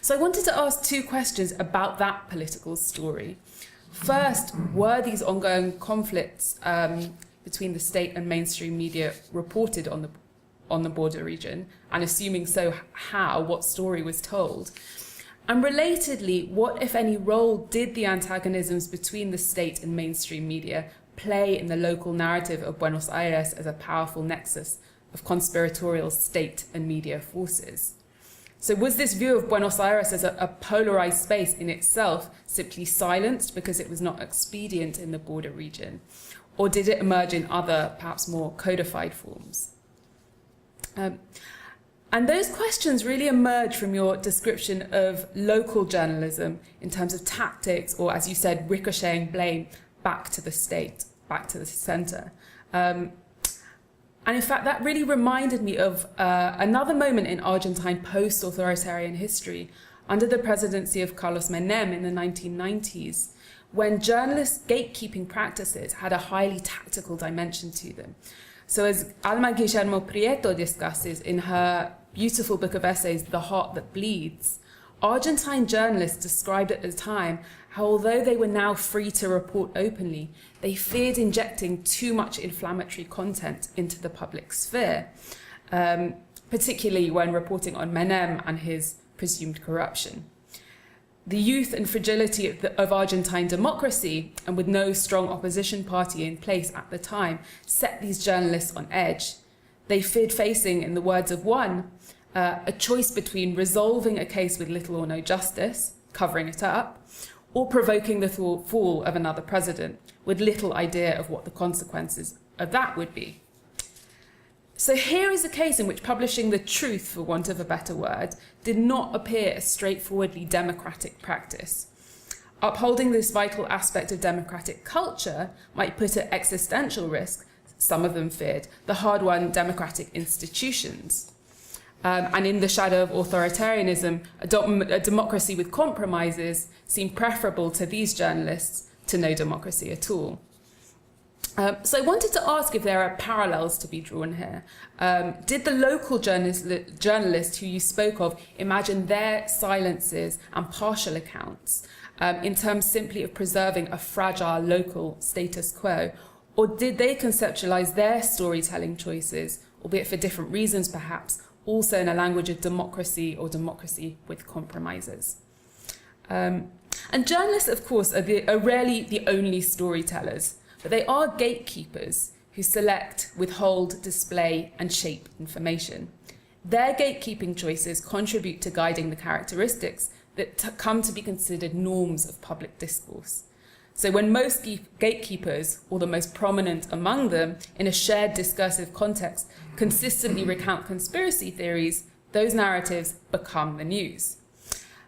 So I wanted to ask two questions about that political story. First, were these ongoing conflicts between the state and mainstream media reported on the border region? And assuming so, how? What story was told? And relatedly, what, if any, role did the antagonisms between the state and mainstream media play in the local narrative of Buenos Aires as a powerful nexus of conspiratorial state and media forces? So was this view of Buenos Aires as a polarized space in itself simply silenced because it was not expedient in the border region? Or did it emerge in other, perhaps more codified forms? And those questions really emerge from your description of local journalism in terms of tactics, or as you said, ricocheting blame back to the state, back to the center. And in fact, that really reminded me of another moment in Argentine post-authoritarian history under the presidency of Carlos Menem in the 1990s, when journalists' gatekeeping practices had a highly tactical dimension to them. So as Alma Guillermo Prieto discusses in her beautiful book of essays, The Heart That Bleeds, Argentine journalists described at the time how although they were now free to report openly, they feared injecting too much inflammatory content into the public sphere, particularly when reporting on Menem and his presumed corruption. The youth and fragility of Argentine democracy, and with no strong opposition party in place at the time, set these journalists on edge. They feared facing, in the words of one, a choice between resolving a case with little or no justice, covering it up, or provoking the fall of another president, with little idea of what the consequences of that would be. So here is a case in which publishing the truth, for want of a better word, did not appear a straightforwardly democratic practice. Upholding this vital aspect of democratic culture might put at existential risk, some of them feared, the hard-won democratic institutions. And in the shadow of authoritarianism, a democracy with compromises seemed preferable to these journalists to no democracy at all. So I wanted to ask if there are parallels to be drawn here. Did the local journalists who you spoke of imagine their silences and partial accounts in terms simply of preserving a fragile local status quo? Or did they conceptualize their storytelling choices, albeit for different reasons perhaps, also in a language of democracy or democracy with compromises? And journalists, of course, are rarely the only storytellers, but they are gatekeepers who select, withhold, display, and shape information. Their gatekeeping choices contribute to guiding the characteristics that come to be considered norms of public discourse. So when most gatekeepers, or the most prominent among them, in a shared discursive context, consistently recount conspiracy theories, those narratives become the news.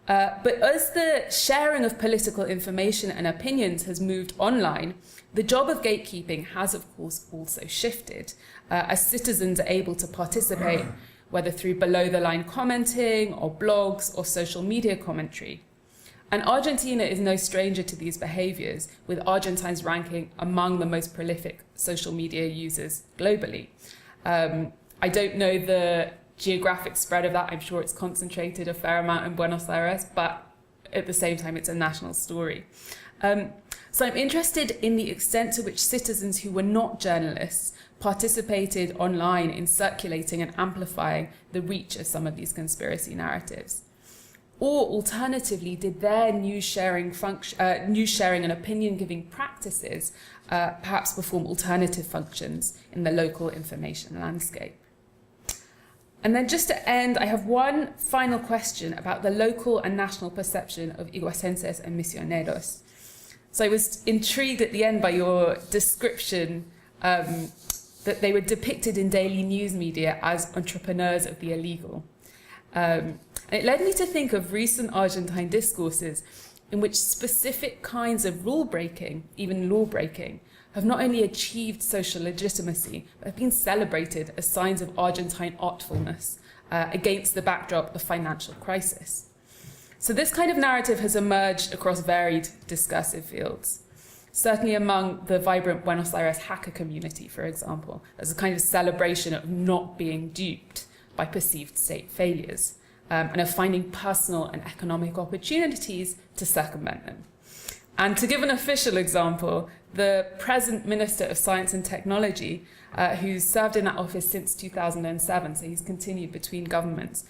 But as the sharing of political information and opinions has moved online, the job of gatekeeping has, of course, also shifted, as citizens are able to participate, whether through below-the-line commenting, or blogs, or social media commentary. And Argentina is no stranger to these behaviours, with Argentines ranking among the most prolific social media users globally. I don't know the geographic spread of that. I'm sure it's concentrated a fair amount in Buenos Aires, but at the same time, it's a national story. So I'm interested in the extent to which citizens who were not journalists participated online in circulating and amplifying the reach of some of these conspiracy narratives. Or alternatively, did their news sharing and opinion-giving practices perhaps perform alternative functions in the local information landscape? And then just to end, I have one final question about the local and national perception of Iguacenses and Misioneros. So I was intrigued at the end by your description that they were depicted in daily news media as entrepreneurs of the illegal. And it led me to think of recent Argentine discourses in which specific kinds of rule-breaking, even law-breaking, have not only achieved social legitimacy, but have been celebrated as signs of Argentine artfulness against the backdrop of financial crisis. So this kind of narrative has emerged across varied discursive fields. Certainly among the vibrant Buenos Aires hacker community, for example, there's a kind of celebration of not being duped by perceived state failures, and of finding personal and economic opportunities to circumvent them. And to give an official example, the present Minister of Science and Technology, who's served in that office since 2007, so he's continued between governments,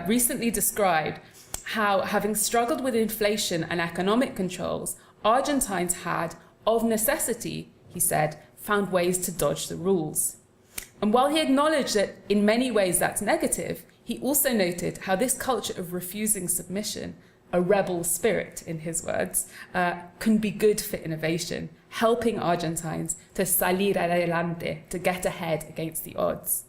recently described how, having struggled with inflation and economic controls, Argentines had, of necessity, he said, found ways to dodge the rules. And while he acknowledged that in many ways that's negative, he also noted how this culture of refusing submission, a rebel spirit, in his words, can be good for innovation, helping Argentines to salir adelante, to get ahead against the odds.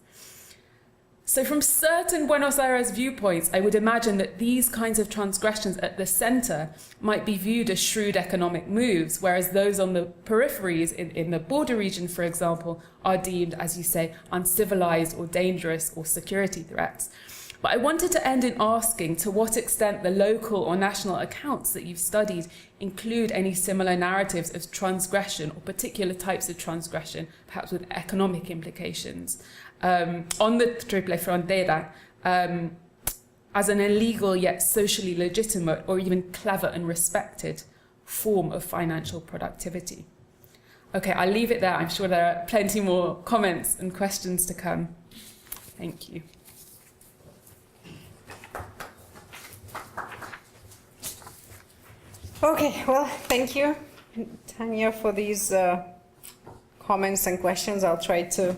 So from certain Buenos Aires viewpoints, I would imagine that these kinds of transgressions at the centre might be viewed as shrewd economic moves, whereas those on the peripheries, in the border region, for example, are deemed, as you say, uncivilized or dangerous or security threats. But I wanted to end in asking to what extent the local or national accounts that you've studied include any similar narratives of transgression or particular types of transgression, perhaps with economic implications, on the Triple Frontera, as an illegal yet socially legitimate or even clever and respected form of financial productivity. Okay, I'll leave it there. I'm sure there are plenty more comments and questions to come. Thank you. Okay, well, thank you, Tanya, for these comments and questions. I'll try to.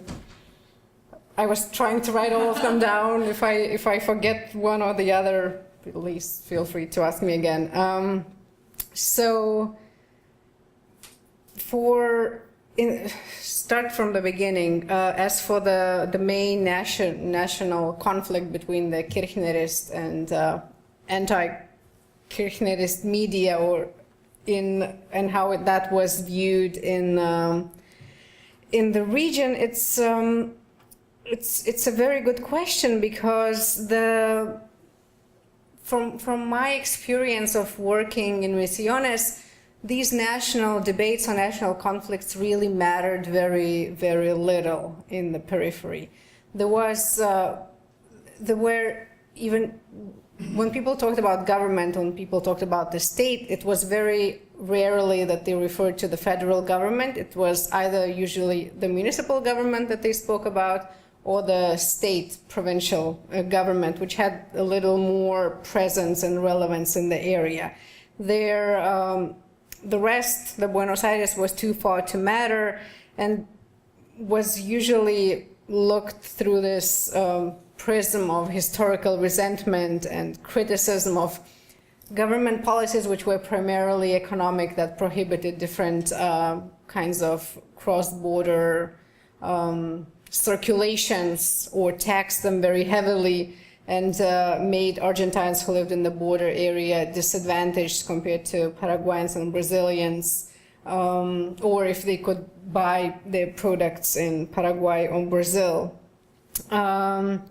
I was trying to write all of them down. If I forget one or the other, please feel free to ask me again. Start from the beginning. As for the main national conflict between the Kirchnerist and anti-Kirchnerist media, and how that was viewed in the region, it's a very good question, because from my experience of working in Misiones, these national debates on national conflicts really mattered very, very little in the periphery. There were even, when people talked about government, when people talked about the state, it was very rarely that they referred to the federal government. It was either usually the municipal government that they spoke about, or the state provincial government, which had a little more presence and relevance in the area. The rest, the Buenos Aires, was too far to matter, and was usually looked through this prism of historical resentment and criticism of government policies, which were primarily economic, that prohibited different kinds of cross-border circulations or taxed them very heavily, and made Argentines who lived in the border area disadvantaged compared to Paraguayans and Brazilians, or if they could buy their products in Paraguay or Brazil. The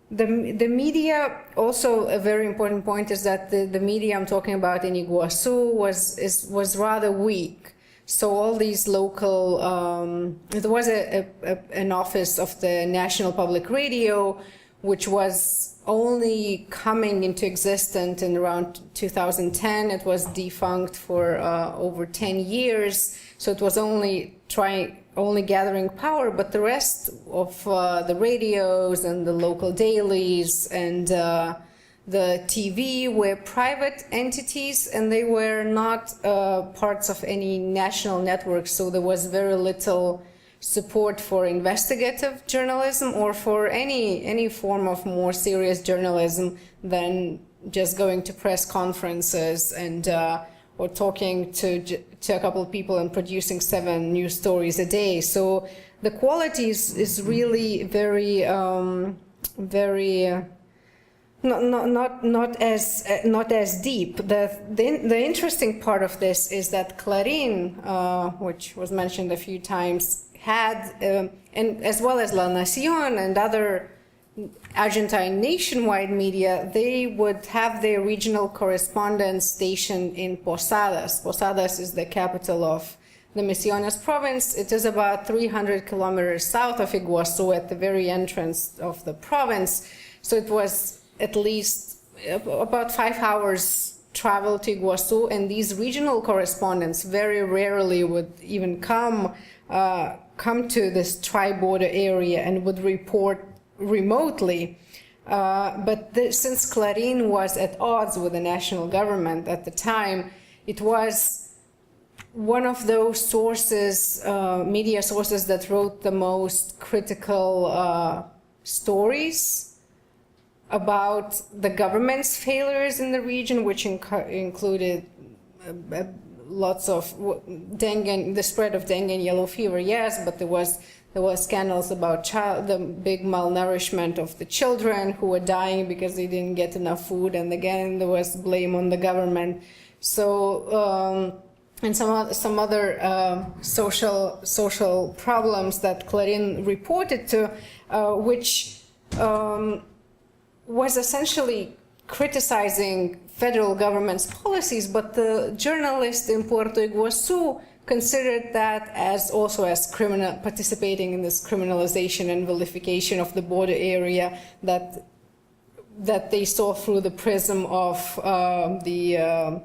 media, also a very important point is that the media I'm talking about in Iguazu was rather weak. So all these local, there was an office of the National Public Radio, which was only coming into existence in around 2010. It was defunct for over 10 years, so it was only gathering power. But the rest of the radios and the local dailies and the TV were private entities, and they were not parts of any national network, so there was very little support for investigative journalism or for any form of more serious journalism than just going to press conferences and or talking to a couple of people and producing 7 news stories a day. So the quality is really very not as deep. The interesting part of this is that Clarín, which was mentioned a few times, had and as well as La Nación and other Argentine nationwide media, they would have their regional correspondents stationed in Posadas. Posadas is the capital of the Misiones province. It is about 300 kilometers south of Iguazu, at the very entrance of the province. So it was at least about 5 hours travel to Iguazu, and these regional correspondents very rarely would even come to this tri-border area and would report remotely. But since Clarín was at odds with the national government at the time, it was one of those sources, media sources, that wrote the most critical stories about the government's failures in the region, which included lots of dengue, the spread of dengue and yellow fever, yes, but there was scandals about the big malnourishment of the children who were dying because they didn't get enough food, and again there was blame on the government. So and some other social problems that Clarín reported to, which was essentially criticizing federal government's policies, but the journalist in Puerto Iguaçu considered that as also as participating in this criminalization and vilification of the border area that they saw through the prism of the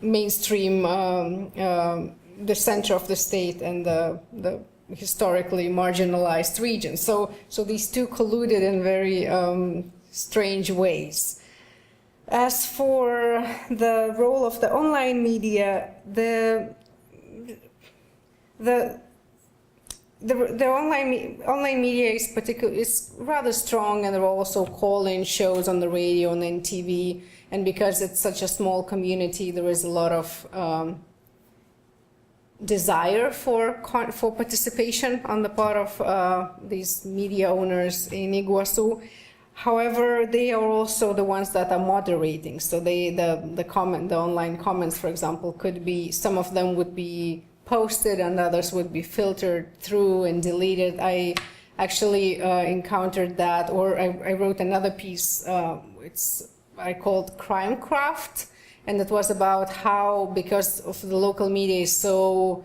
mainstream, the center of the state and the historically marginalized region. So these two colluded in very strange ways. As for the role of the online media, the online media is rather strong, and there are also call-in shows on the radio and in TV. And because it's such a small community, there is a lot of desire for participation on the part of these media owners in Iguazu. However, they are also the ones that are moderating. So the online comments, for example, could be, some of them would be posted and others would be filtered through and deleted. I actually encountered that, or I wrote another piece. I called Crime Craft, and it was about how, because of the local media is so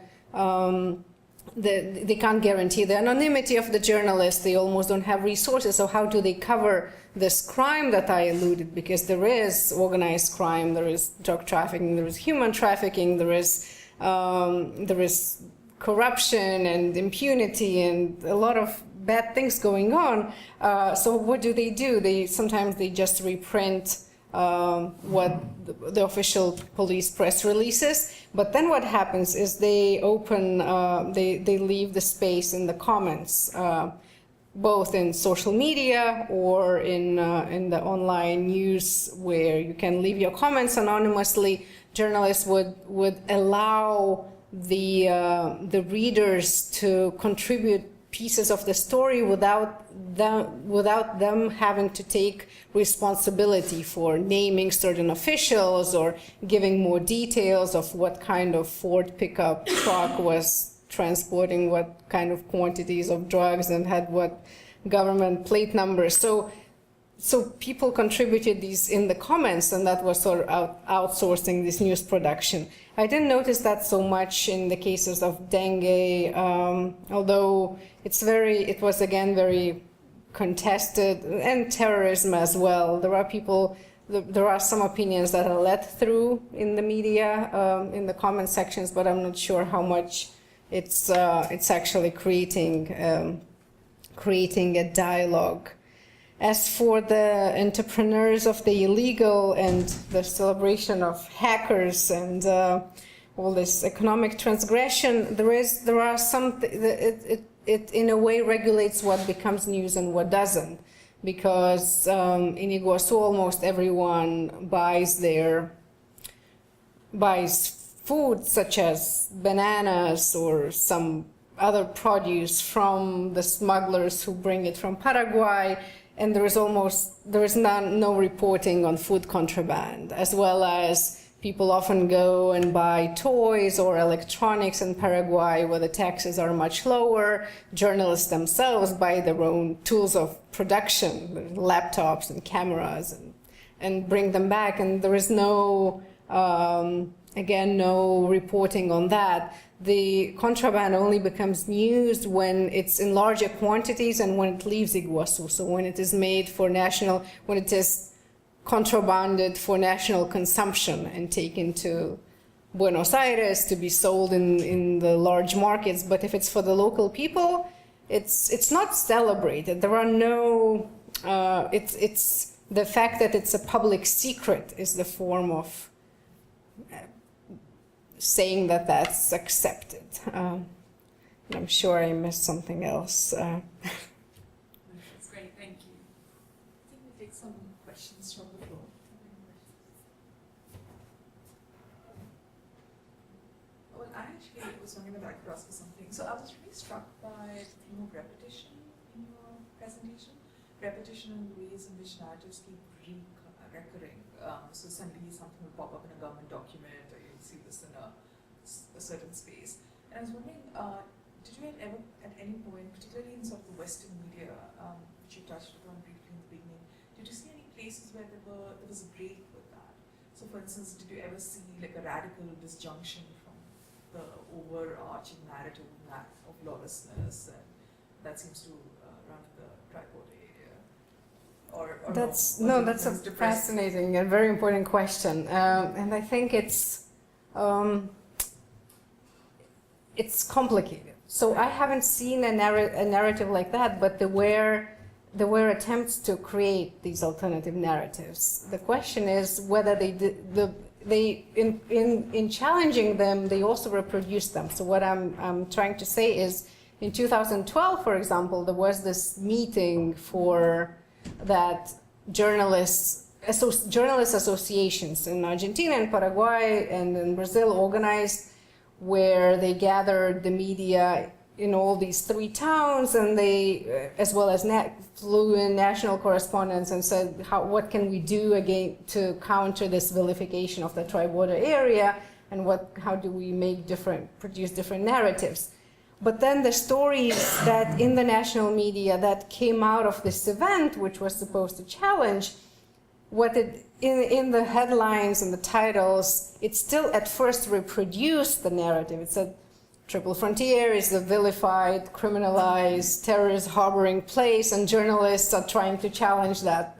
they can't guarantee the anonymity of the journalists, they almost don't have resources, so how do they cover this crime that I alluded? Because there is organized crime, there is drug trafficking, there is human trafficking, there is corruption and impunity and a lot of bad things going on. So what do? Sometimes they just reprint what the official police press releases, but then what happens is they leave the space in the comments, both in social media or in the online news, where you can leave your comments anonymously. Journalists would allow the readers to contribute pieces of the story without them having to take responsibility for naming certain officials or giving more details of what kind of Ford pickup truck was transporting what kind of quantities of drugs and had what government plate numbers. So people contributed these in the comments, and that was sort of outsourcing this news production. I didn't notice that so much in the cases of dengue, although it was again very contested, and terrorism as well. There are some opinions that are let through in the media, in the comment sections, but I'm not sure how much it's actually creating a dialogue. As for the entrepreneurs of the illegal and the celebration of hackers and all this economic transgression, there are some. It in a way regulates what becomes news and what doesn't, because in Iguazu almost everyone buys food such as bananas or some other produce from the smugglers who bring it from Paraguay. And there is no reporting on food contraband, as well as people often go and buy toys or electronics in Paraguay where the taxes are much lower. Journalists themselves buy their own tools of production, laptops and cameras, and bring them back. And there is no reporting on that. The contraband only becomes news when it's in larger quantities and when it leaves Iguazu. So when it is made when it is contrabanded for national consumption and taken to Buenos Aires to be sold in the large markets. But if it's for the local people, it's not celebrated. There are no. It's the fact that it's a public secret is the form of saying that that's accepted. I'm sure I missed something else. That's great, thank you. I think we'll take some questions from the floor. Well, I actually was wondering if I could ask you something. So I was really struck by the theme of repetition in your presentation. Repetition in ways in which narratives keep recurring. So suddenly something will pop up in a government document, or you see this in a certain space. And I was wondering, did you ever, at any point, particularly in sort of the Western media, which you touched upon briefly in the beginning, did you see any places where there was a break with that? So, for instance, did you ever see like a radical disjunction from the overarching narrative of lawlessness, and that seems to run the tripod area? Or That's no, that's a fascinating and very important question, and I think it's complicated. So I haven't seen a narrative like that, but there were attempts to create these alternative narratives. The question is whether in challenging them, they also reproduce them. So what I'm trying to say is, in 2012, for example, there was this meeting that journalist associations in Argentina and Paraguay and in Brazil organized, where they gathered the media in all these 3 towns, and they, as well as flew in national correspondents and said, what can we do again to counter this vilification of the tri-border area, and how do we produce different narratives. But then the stories that in the national media that came out of this event, which was supposed to challenge, in the headlines and the titles, it still at first reproduced the narrative. It said, Triple Frontier is a vilified, criminalized, terrorist harboring place, and journalists are trying to challenge that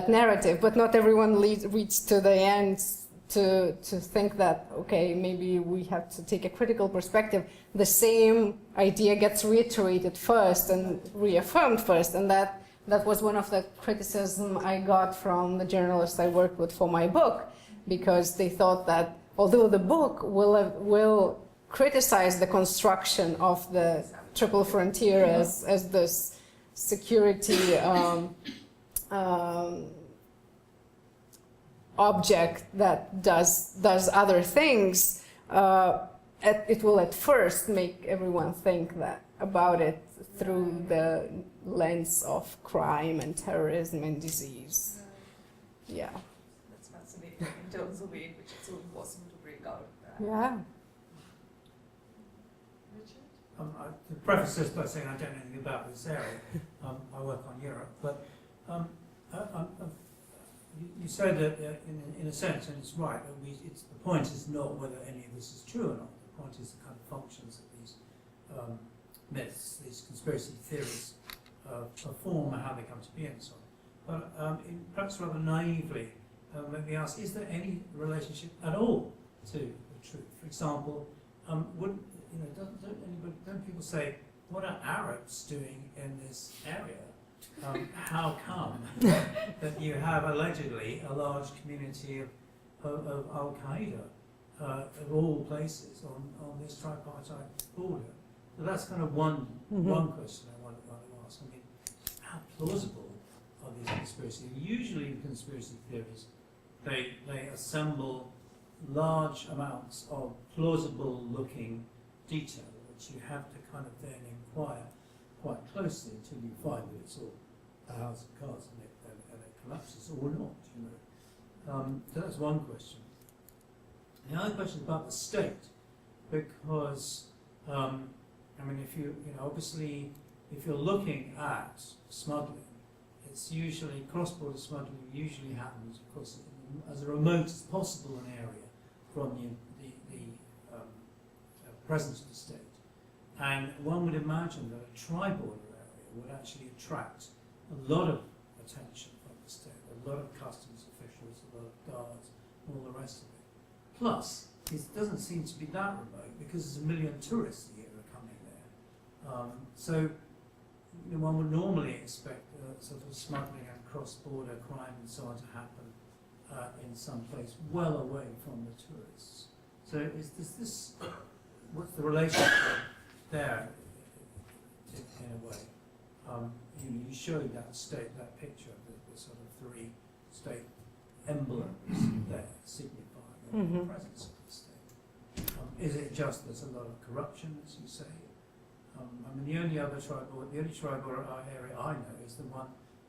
narrative. But not everyone reached to the end to think that, okay, maybe we have to take a critical perspective. The same idea gets reiterated first and reaffirmed first, and that was one of the criticism I got from the journalists I worked with for my book, because they thought that although the book will criticize the construction of the Triple Frontier as this security object that does other things, it will at first make everyone think about it through the lens of crime and terrorism and disease. Yeah. That's fascinating in terms of way in which it's so impossible to break out of that. Yeah. Richard? To preface this by saying I don't know anything about this area, I work on Europe, but you said that in a sense, and it's right, the point is not whether any of this is true or not. The point is the kind of functions that these myths, these conspiracy theories perform and how they come to be and so on. But perhaps rather naively, let me ask, is there any relationship at all to the truth? For example, don't people say, what are Arabs doing in this area? How come that you have allegedly a large community of Al-Qaeda of all places on this tripartite border? So that's kind of one question I want to ask. I mean, how plausible are these conspiracies? Usually in conspiracy theories, they assemble large amounts of plausible-looking detail, which you have to kind of then inquire quite closely until you find that it's all a house of cards and it collapses or not. So that's one question. The other question is about the state, because I mean, obviously, if you're looking at smuggling, it's usually cross-border smuggling usually happens, of course, as remote as possible an area from the presence of the state. And one would imagine that a tri-border area would actually attract a lot of attention from the state, a lot of customs officials, a lot of guards, all the rest of it. Plus, it doesn't seem to be that remote because there's 1 million tourists a year are coming there. So one would normally expect sort of smuggling and cross-border crime and so on to happen in some place well away from the tourists. So what's the relationship there in a way? You showed that picture of the sort of 3 state emblems there signifying the presence of the state. Is it just there's a lot of corruption, as you say? I mean, the only tri-border area I know is the one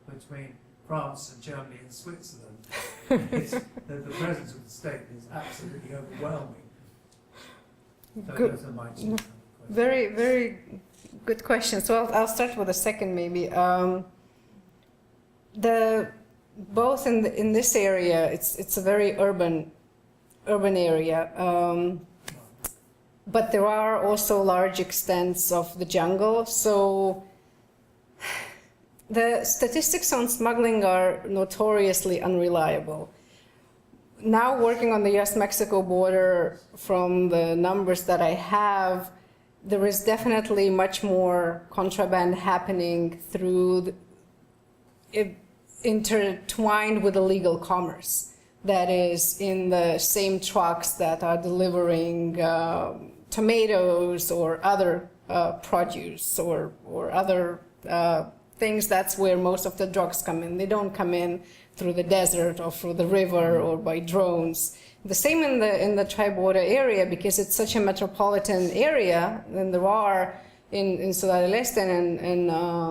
between France and Germany and Switzerland. The presence of the state is absolutely overwhelming. So Good. those are my two questions. Very, very good question. So I'll start with the second maybe. Both in this area, it's a very urban area, but there are also large extents of the jungle. So the statistics on smuggling are notoriously unreliable. Now working on the US-Mexico border, from the numbers that I have, there is definitely much more contraband happening intertwined with illegal commerce. That is in the same trucks that are delivering tomatoes or other produce or other things. That's where most of the drugs come in. They don't come in through the desert or through the river or by drones. The same in the tri-border area, because it's such a metropolitan area, and there are in Ciudad del Este and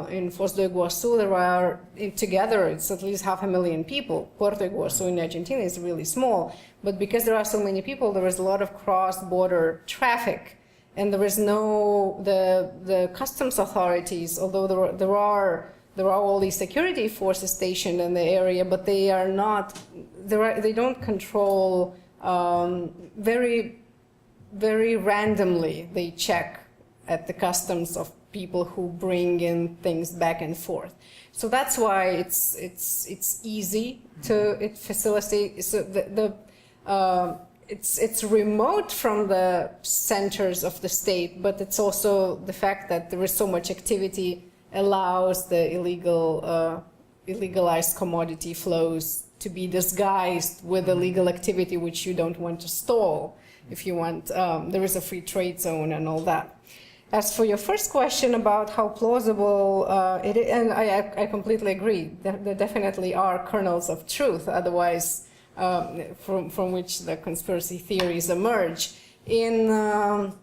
in Foz do Iguaçu, there are together it's at least 500,000 people. Puerto Iguaçu in Argentina is really small, but because there are so many people, there is a lot of cross-border traffic, and there is no the customs authorities, although there are all these security forces stationed in the area, but they are not. They don't control very, very randomly. They check at the customs of people who bring in things back and forth. So that's why it's easy to facilitate. So it's remote from the centers of the state, but it's also the fact that there is so much activity allows the illegalized commodity flows to be disguised with illegal activity, which you don't want to stall. If you want, there is a free trade zone and all that. As for your first question about how plausible it is, and I completely agree, there definitely are kernels of truth, otherwise from which the conspiracy theories emerge. It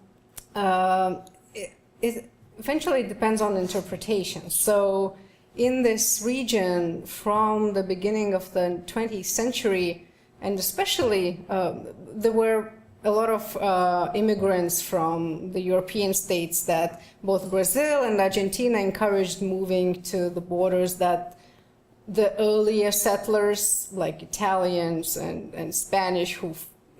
eventually depends on interpretation. So in this region, from the beginning of the 20th century, and especially there were a lot of immigrants from the European states that both Brazil and Argentina encouraged moving to the borders that the earlier settlers, like Italians and Spanish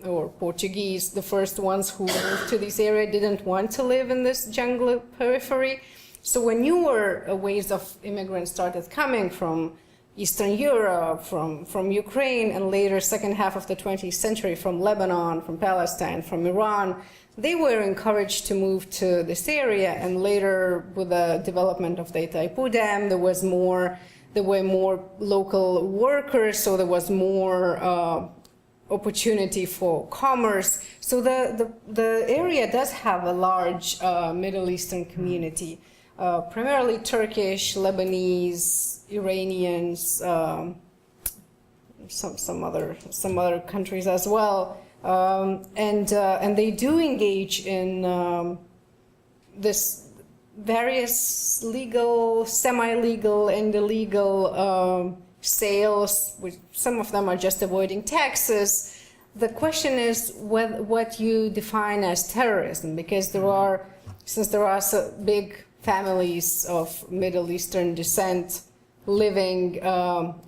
or Portuguese, the first ones who moved to this area, didn't want to live in this jungle periphery. So when newer waves of immigrants started coming from Eastern Europe, from Ukraine, and later second half of the 20th century from Lebanon, from Palestine, from Iran, they were encouraged to move to this area. And later, with the development of the Itaipu Dam, there were more local workers, so there was more opportunity for commerce. So the area does have a large Middle Eastern community, primarily Turkish, Lebanese, Iranians, some other countries as well, and they do engage in this various legal, semi-legal, and illegal sales, which some of them are just avoiding taxes. The question is what you define as terrorism, because since there are so big families of Middle Eastern descent living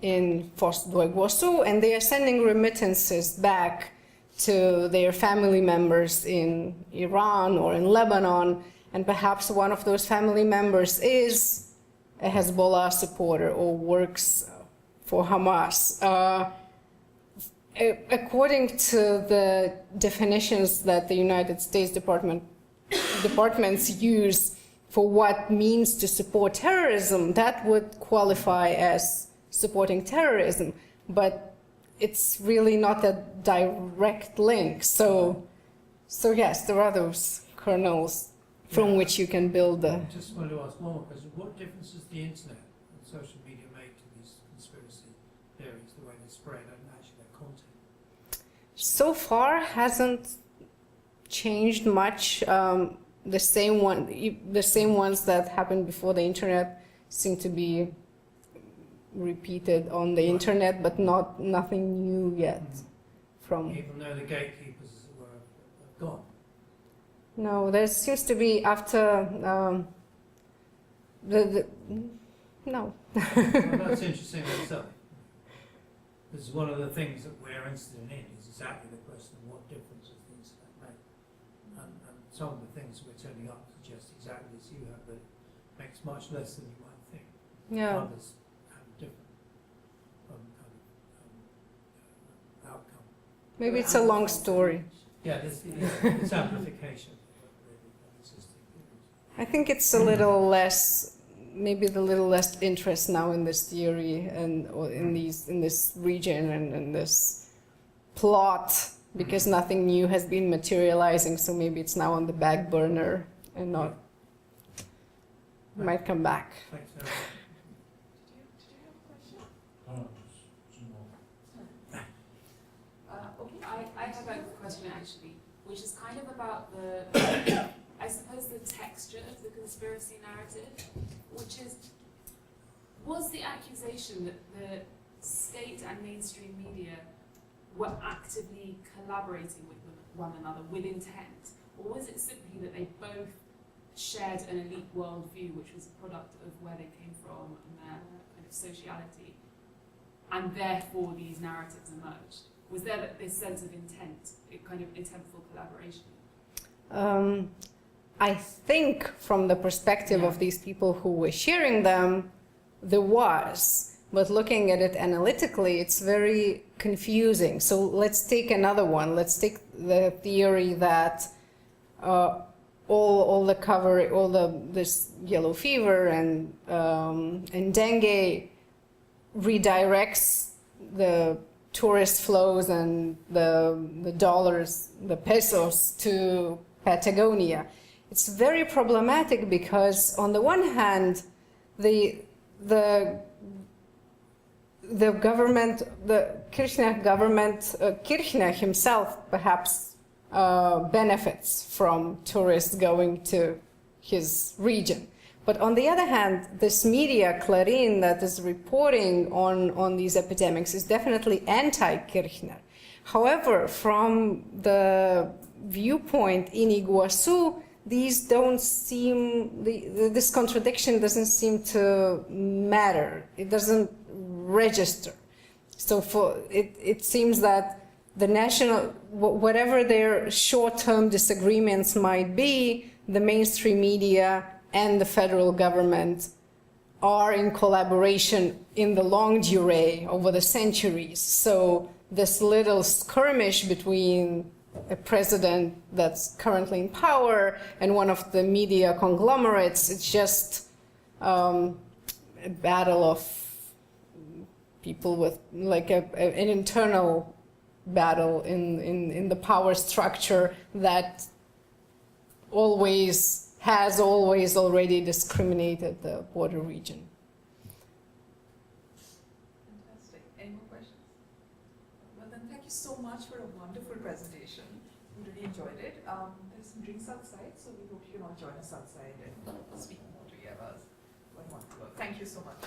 in Foz do Iguaçu, and they are sending remittances back to their family members in Iran or in Lebanon, and perhaps one of those family members is a Hezbollah supporter or works for Hamas. According to the definitions that the United States departments use for what means to support terrorism, that would qualify as supporting terrorism, but it's really not a direct link. So yes, there are those kernels from which you can build I just wanted to ask one more question. What difference does the internet and social media make to these conspiracy theories, the way they spread and actually their content? So far hasn't changed much. The same ones that happened before the internet seem to be repeated on the internet, but nothing new yet. From even though the gatekeepers, as it were, have gone. No, there seems to be after no. Well, that's interesting in itself. Because one of the things that we're interested in is exactly the question of what difference do things make. And some of the things we're turning up suggest exactly as you have, that it makes much less than you might think. Yeah. Others have a different outcome. Maybe it's a long story. Yeah, it's amplification of existing theories. I think it's a little less, maybe a little less interest now in this theory and or in this region and in this plot, because nothing new has been materializing. So maybe it's now on the back burner and not. It might come back. Thanks very much. Did you have a question? I have a question actually, which is kind of about the, I suppose, the texture of the conspiracy narrative, which is, was the accusation that the state and mainstream media were actively collaborating with one another with intent, or was it simply that they both shared an elite worldview, which was a product of where they came from and their kind of sociality, and therefore these narratives emerged? Was there this sense of intent, a kind of intentful collaboration? I think from the perspective of these people who were sharing them, there was. But looking at it analytically, it's very confusing. So let's take another one. Let's take the theory that this yellow fever and dengue redirects the tourist flows and the dollars, the pesos to Patagonia. It's very problematic because on the one hand, the government, the Kirchner government, Kirchner himself perhaps benefits from tourists going to his region. But on the other hand, this media, Clarín, that is reporting on these epidemics is definitely anti-Kirchner. However, from the viewpoint in Iguazu, these don't seem, this contradiction doesn't seem to matter. It doesn't register. So it seems that the national, whatever their short-term disagreements might be, the mainstream media and the federal government are in collaboration in the longue durée over the centuries. So this little skirmish between a president that's currently in power and one of the media conglomerates, it's just a battle of people with like an internal battle in the power structure that has always already discriminated the border region. Fantastic. Any more questions? Well then, thank you so much for a wonderful presentation. We really enjoyed it. There's some drinks outside, so we hope you can all join us outside and speak more to Ieva. Thank you so much.